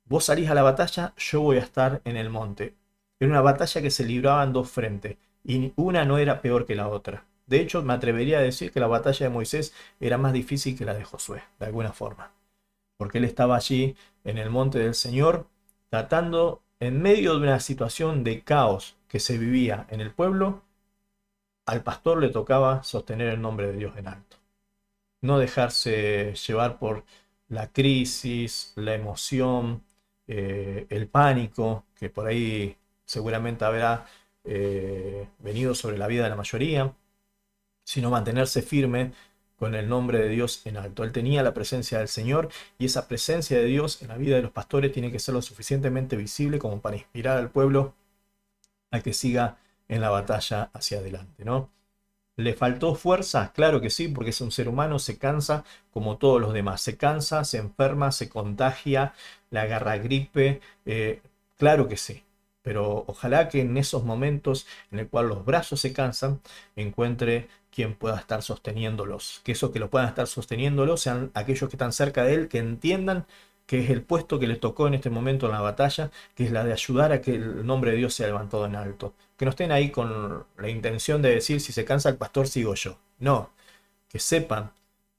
Vos salís a la batalla, yo voy a estar en el monte. Era una batalla que se libraba en dos frentes. Y una no era peor que la otra. De hecho, me atrevería a decir que la batalla de Moisés era más difícil que la de Josué, de alguna forma. Porque él estaba allí en el monte del Señor, tratando, en medio de una situación de caos que se vivía en el pueblo, al pastor le tocaba sostener el nombre de Dios en alto. No dejarse llevar por la crisis, la emoción, el pánico, que por ahí seguramente habrá venido sobre la vida de la mayoría, sino mantenerse firme con el nombre de Dios en alto. Él tenía la presencia del Señor y esa presencia de Dios en la vida de los pastores tiene que ser lo suficientemente visible como para inspirar al pueblo a que siga en la batalla hacia adelante, ¿no? ¿Le faltó fuerza? Claro que sí, porque es un ser humano, se cansa como todos los demás. Se cansa, se enferma, se contagia, le agarra gripe. Claro que sí. Pero ojalá que en esos momentos en el cual los brazos se cansan, encuentre quien pueda estar sosteniéndolos. Que esos que lo puedan estar sosteniéndolos sean aquellos que están cerca de él, que entiendan que es el puesto que les tocó en este momento en la batalla, que es la de ayudar a que el nombre de Dios sea levantado en alto. Que no estén ahí con la intención de decir si se cansa el pastor sigo yo. No, que sepan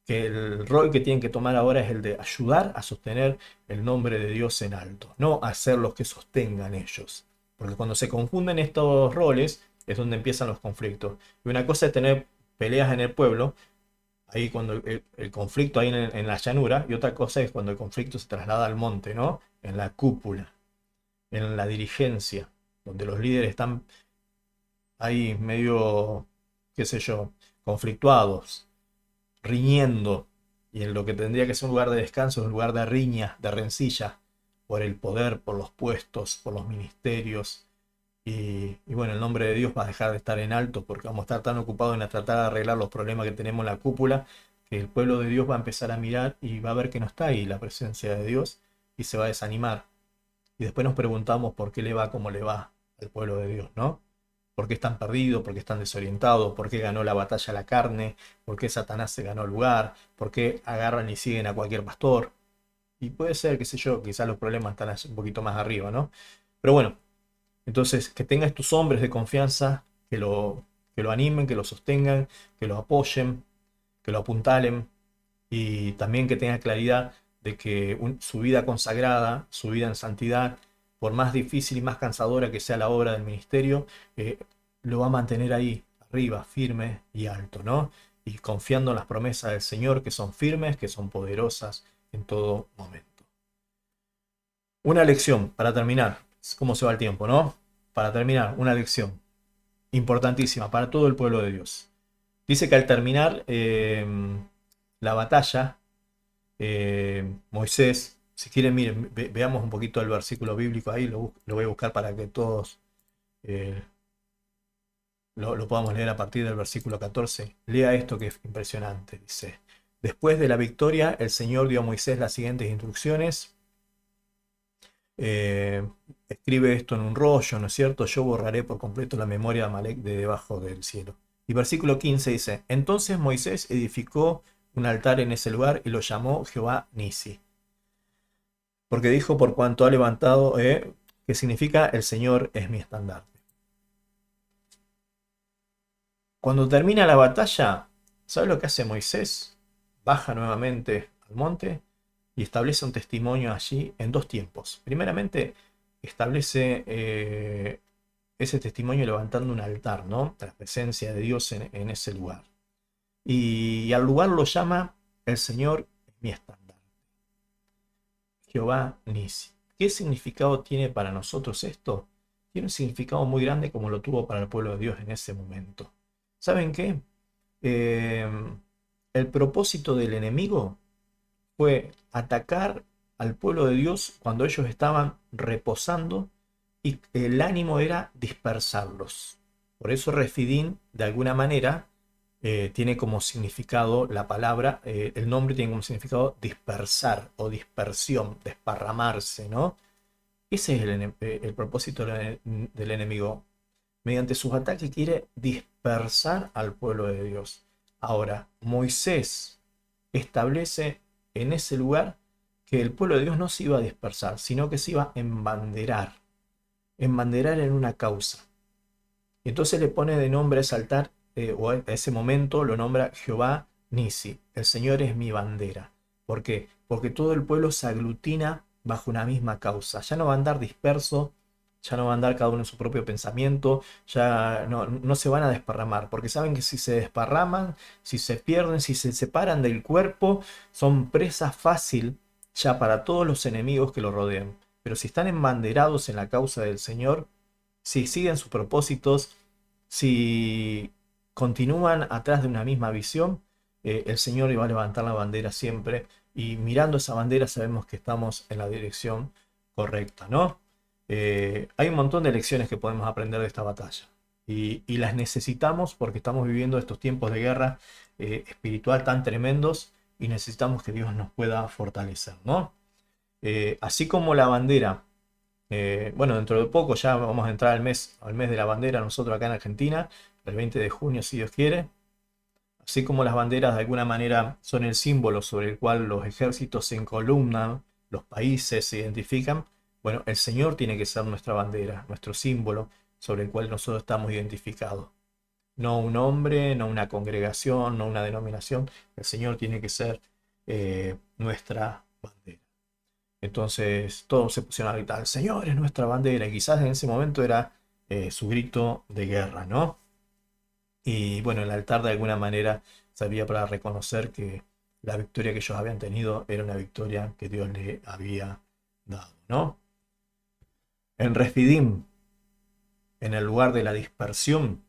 que el rol que tienen que tomar ahora es el de ayudar a sostener el nombre de Dios en alto, no hacer los que sostengan ellos. Porque cuando se confunden estos roles es donde empiezan los conflictos. Y una cosa es tener peleas en el pueblo, ahí cuando el conflicto ahí en la llanura, y otra cosa es cuando el conflicto se traslada al monte, ¿no? En la cúpula, en la dirigencia, donde los líderes están ahí medio, qué sé yo, conflictuados, riñendo, y en lo que tendría que ser un lugar de descanso es un lugar de riña, de rencilla, por el poder, por los puestos, por los ministerios. Y bueno, el nombre de Dios va a dejar de estar en alto porque vamos a estar tan ocupados en tratar de arreglar los problemas que tenemos en la cúpula que el pueblo de Dios va a empezar a mirar y va a ver que no está ahí la presencia de Dios y se va a desanimar. Y después nos preguntamos por qué le va como le va al pueblo de Dios, ¿no? ¿Por qué están perdidos? ¿Por qué están desorientados? ¿Por qué ganó la batalla la carne? ¿Por qué Satanás se ganó el lugar? ¿Por qué agarran y siguen a cualquier pastor? Y puede ser, qué sé yo, quizás los problemas están un poquito más arriba, ¿no? Pero bueno, entonces que tengas tus hombres de confianza que lo animen, que lo sostengan, que lo apoyen, que lo apuntalen y también que tenga claridad de que su vida consagrada, su vida en santidad, por más difícil y más cansadora que sea la obra del ministerio, lo va a mantener ahí, arriba, firme y alto, ¿no? Y confiando en las promesas del Señor, que son firmes, que son poderosas en todo momento. Una lección para terminar. ¿Cómo se va el tiempo, no? Para terminar, una lección importantísima para todo el pueblo de Dios. Dice que al terminar la batalla, Moisés, si quieren, miren, veamos un poquito el versículo bíblico ahí, lo voy a buscar para que todos eh, lo podamos leer a partir del versículo 14. Lea esto que es impresionante, dice. Después de la victoria, el Señor dio a Moisés las siguientes instrucciones. Eh, Escribe esto en un rollo, ¿no es cierto? Yo borraré por completo la memoria de Amalek de debajo del cielo. Y versículo 15 dice, entonces Moisés edificó un altar en ese lugar y lo llamó Jehová Nisi. Porque dijo, por cuanto ha levantado, que significa el Señor es mi estandarte. Cuando termina la batalla, ¿sabe lo que hace Moisés? Baja nuevamente al monte y establece un testimonio allí en dos tiempos. Primeramente, establece ese testimonio levantando un altar, ¿no? La presencia de Dios en ese lugar. Y al lugar lo llama el Señor es mi estandarte. Jehová Nisi. ¿Qué significado tiene para nosotros esto? Tiene un significado muy grande como lo tuvo para el pueblo de Dios en ese momento. ¿Saben qué? Eh, el propósito del enemigo fue atacar al pueblo de Dios cuando ellos estaban reposando y el ánimo era dispersarlos. Por eso Refidín, de alguna manera, tiene como significado la palabra, el nombre tiene como significado dispersar o dispersión, desparramarse, ¿no? Ese es el propósito del enemigo. Mediante sus ataques quiere dispersar al pueblo de Dios. Ahora, Moisés establece en ese lugar que el pueblo de Dios no se iba a dispersar, sino que se iba a embanderar en una causa. Y entonces le pone de nombre a ese altar, o a ese momento lo nombra Jehová Nisi, el Señor es mi bandera. ¿Por qué? Porque todo el pueblo se aglutina bajo una misma causa. Ya no va a andar disperso, ya no va a andar cada uno en su propio pensamiento, ya no se van a desparramar, porque saben que si se desparraman, si se pierden, si se separan del cuerpo, son presa fácil ya para todos los enemigos que lo rodean. Pero si están embanderados en la causa del Señor, si siguen sus propósitos, si continúan atrás de una misma visión, el Señor iba a levantar la bandera siempre y mirando esa bandera sabemos que estamos en la dirección correcta, ¿no? Hay un montón de lecciones que podemos aprender de esta batalla y las necesitamos porque estamos viviendo estos tiempos de guerra espiritual tan tremendos y necesitamos que Dios nos pueda fortalecer, ¿no? Así como la bandera bueno, dentro de poco ya vamos a entrar al mes de la bandera nosotros acá en Argentina, el 20 de junio si Dios quiere. Así como las banderas de alguna manera son el símbolo sobre el cual los ejércitos se encolumnan, los países se identifican, bueno, el Señor tiene que ser nuestra bandera, nuestro símbolo sobre el cual nosotros estamos identificados. No un hombre, no una congregación, no una denominación, el Señor tiene que ser nuestra bandera. Entonces todos se pusieron a gritar, el Señor es nuestra bandera, y quizás en ese momento era su grito de guerra, ¿no? Y bueno, el altar de alguna manera servía para reconocer que la victoria que ellos habían tenido era una victoria que Dios le había dado, ¿no? En Refidim, en el lugar de la dispersión,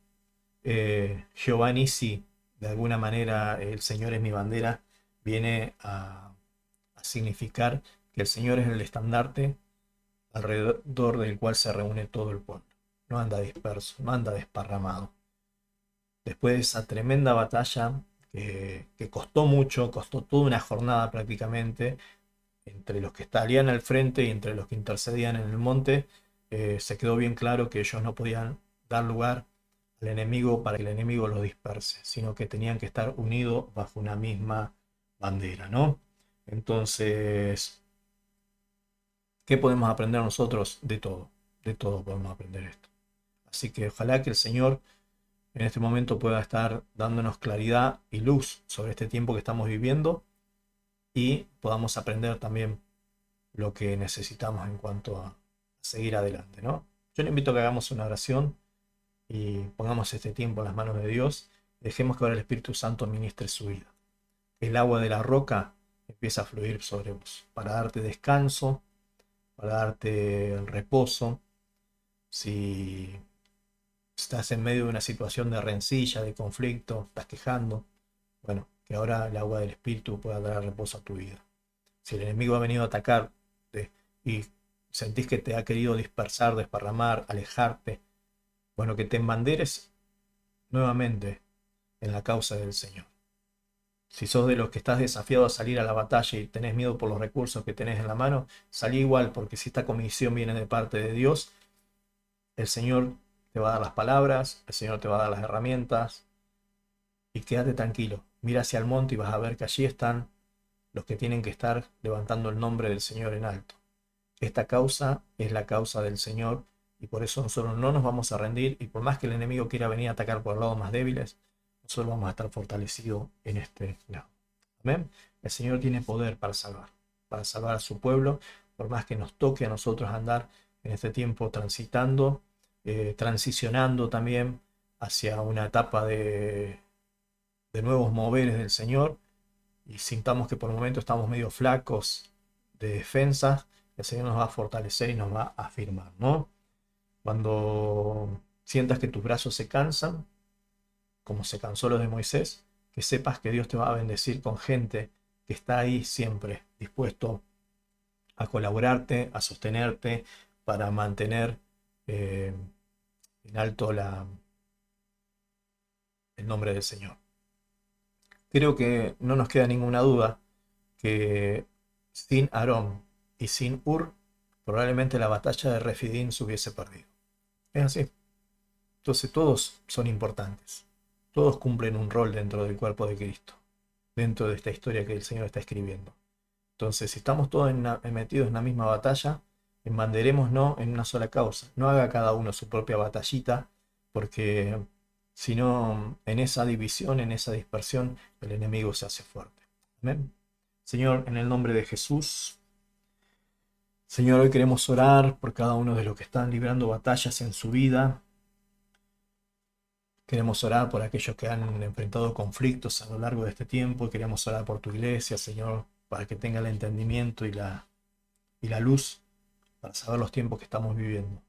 Jehová Nisi, de alguna manera el Señor es mi bandera, viene a significar que el Señor es el estandarte alrededor del cual se reúne todo el pueblo. No anda disperso, no anda desparramado. Después de esa tremenda batalla que costó mucho, costó toda una jornada prácticamente, entre los que estarían al frente y entre los que intercedían en el monte, se quedó bien claro que ellos no podían dar lugar al enemigo para que el enemigo los disperse, sino que tenían que estar unidos bajo una misma bandera, ¿no? Entonces, ¿qué podemos aprender nosotros? De todo podemos aprender esto. Así que ojalá que el Señor en este momento pueda estar dándonos claridad y luz sobre este tiempo que estamos viviendo y podamos aprender también lo que necesitamos en cuanto a seguir adelante, ¿no? Yo le invito a que hagamos una oración y pongamos este tiempo en las manos de Dios. Dejemos que ahora el Espíritu Santo ministre su vida. El agua de la roca empieza a fluir sobre vos para darte descanso, para darte reposo. Si estás en medio de una situación de rencilla, de conflicto, estás quejando, bueno, que ahora el agua del Espíritu pueda dar reposo a tu vida. Si el enemigo ha venido a atacarte y sentís que te ha querido dispersar, desparramar, alejarte, bueno, que te embanderes nuevamente en la causa del Señor. Si sos de los que estás desafiado a salir a la batalla y tenés miedo por los recursos que tenés en la mano, salí igual, porque si esta comisión viene de parte de Dios, el Señor te va a dar las palabras, el Señor te va a dar las herramientas, y quédate tranquilo. Mira hacia el monte y vas a ver que allí están los que tienen que estar levantando el nombre del Señor en alto. Esta causa es la causa del Señor y por eso nosotros no nos vamos a rendir, y por más que el enemigo quiera venir a atacar por lados más débiles, nosotros vamos a estar fortalecidos en este lado. Amén. El Señor tiene poder para salvar a su pueblo, por más que nos toque a nosotros andar en este tiempo transitando, transicionando también hacia una etapa de nuevos moveres del Señor, y sintamos que por el momento estamos medio flacos de defensa, el Señor nos va a fortalecer y nos va a afirmar, ¿no? Cuando sientas que tus brazos se cansan, como se cansó los de Moisés, que sepas que Dios te va a bendecir con gente que está ahí siempre dispuesto a colaborarte, a sostenerte, para mantener eh, en alto el nombre del Señor. Creo que no nos queda ninguna duda que sin Aarón y sin Ur, probablemente la batalla de Refidim se hubiese perdido. Es así. Entonces todos son importantes. Todos cumplen un rol dentro del cuerpo de Cristo, dentro de esta historia que el Señor está escribiendo. Entonces, si estamos todos metidos en la misma batalla, embanderémonos en una sola causa. No haga cada uno su propia batallita, porque si no, en esa división, en esa dispersión, el enemigo se hace fuerte. Amén. Señor, en el nombre de Jesús, Señor, hoy queremos orar por cada uno de los que están librando batallas en su vida. Queremos orar por aquellos que han enfrentado conflictos a lo largo de este tiempo. Y queremos orar por tu iglesia, Señor, para que tenga el entendimiento y la luz para saber los tiempos que estamos viviendo.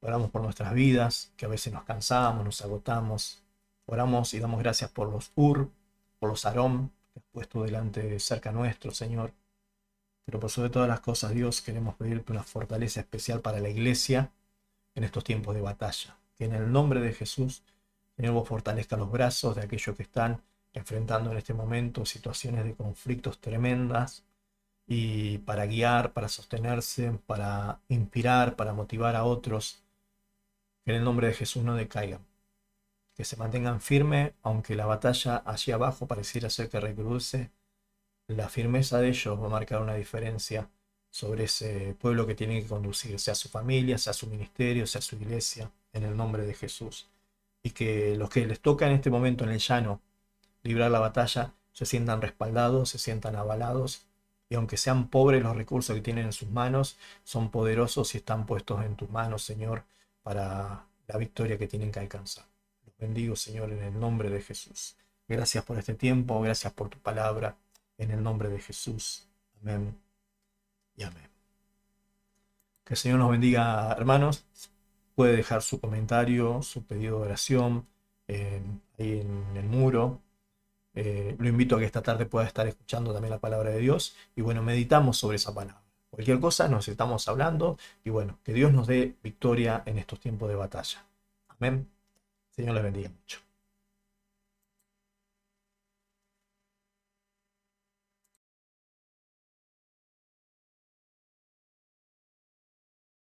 Oramos por nuestras vidas, que a veces nos cansamos, nos agotamos. Oramos y damos gracias por los Ur, por los Aarón que has puesto delante, cerca nuestro, Señor. Pero por sobre todas las cosas, Dios, queremos pedirte una fortaleza especial para la iglesia en estos tiempos de batalla. Que en el nombre de Jesús, Señor, vos fortalezca los brazos de aquellos que están enfrentando en este momento situaciones de conflictos tremendas, y para guiar, para sostenerse, para inspirar, para motivar a otros, que en el nombre de Jesús no decaigan, que se mantengan firmes, aunque la batalla allí abajo pareciera ser que recrudece. La firmeza de ellos va a marcar una diferencia sobre ese pueblo que tiene que conducir, sea su familia, sea su ministerio, sea su iglesia, en el nombre de Jesús. Y que los que les toca en este momento en el llano librar la batalla se sientan respaldados, se sientan avalados, y aunque sean pobres los recursos que tienen en sus manos, son poderosos y están puestos en tus manos, Señor, para la victoria que tienen que alcanzar. Los bendigo, Señor, en el nombre de Jesús. Gracias por este tiempo, gracias por tu palabra, en el nombre de Jesús. Amén y amén. Que el Señor nos bendiga, hermanos. Puede dejar su comentario, su pedido de oración ahí en el muro. Lo invito a que esta tarde pueda estar escuchando también la palabra de Dios y bueno, meditamos sobre esa palabra. Cualquier cosa nos estamos hablando y bueno, que Dios nos dé victoria en estos tiempos de batalla. Amén. Señor les bendiga mucho.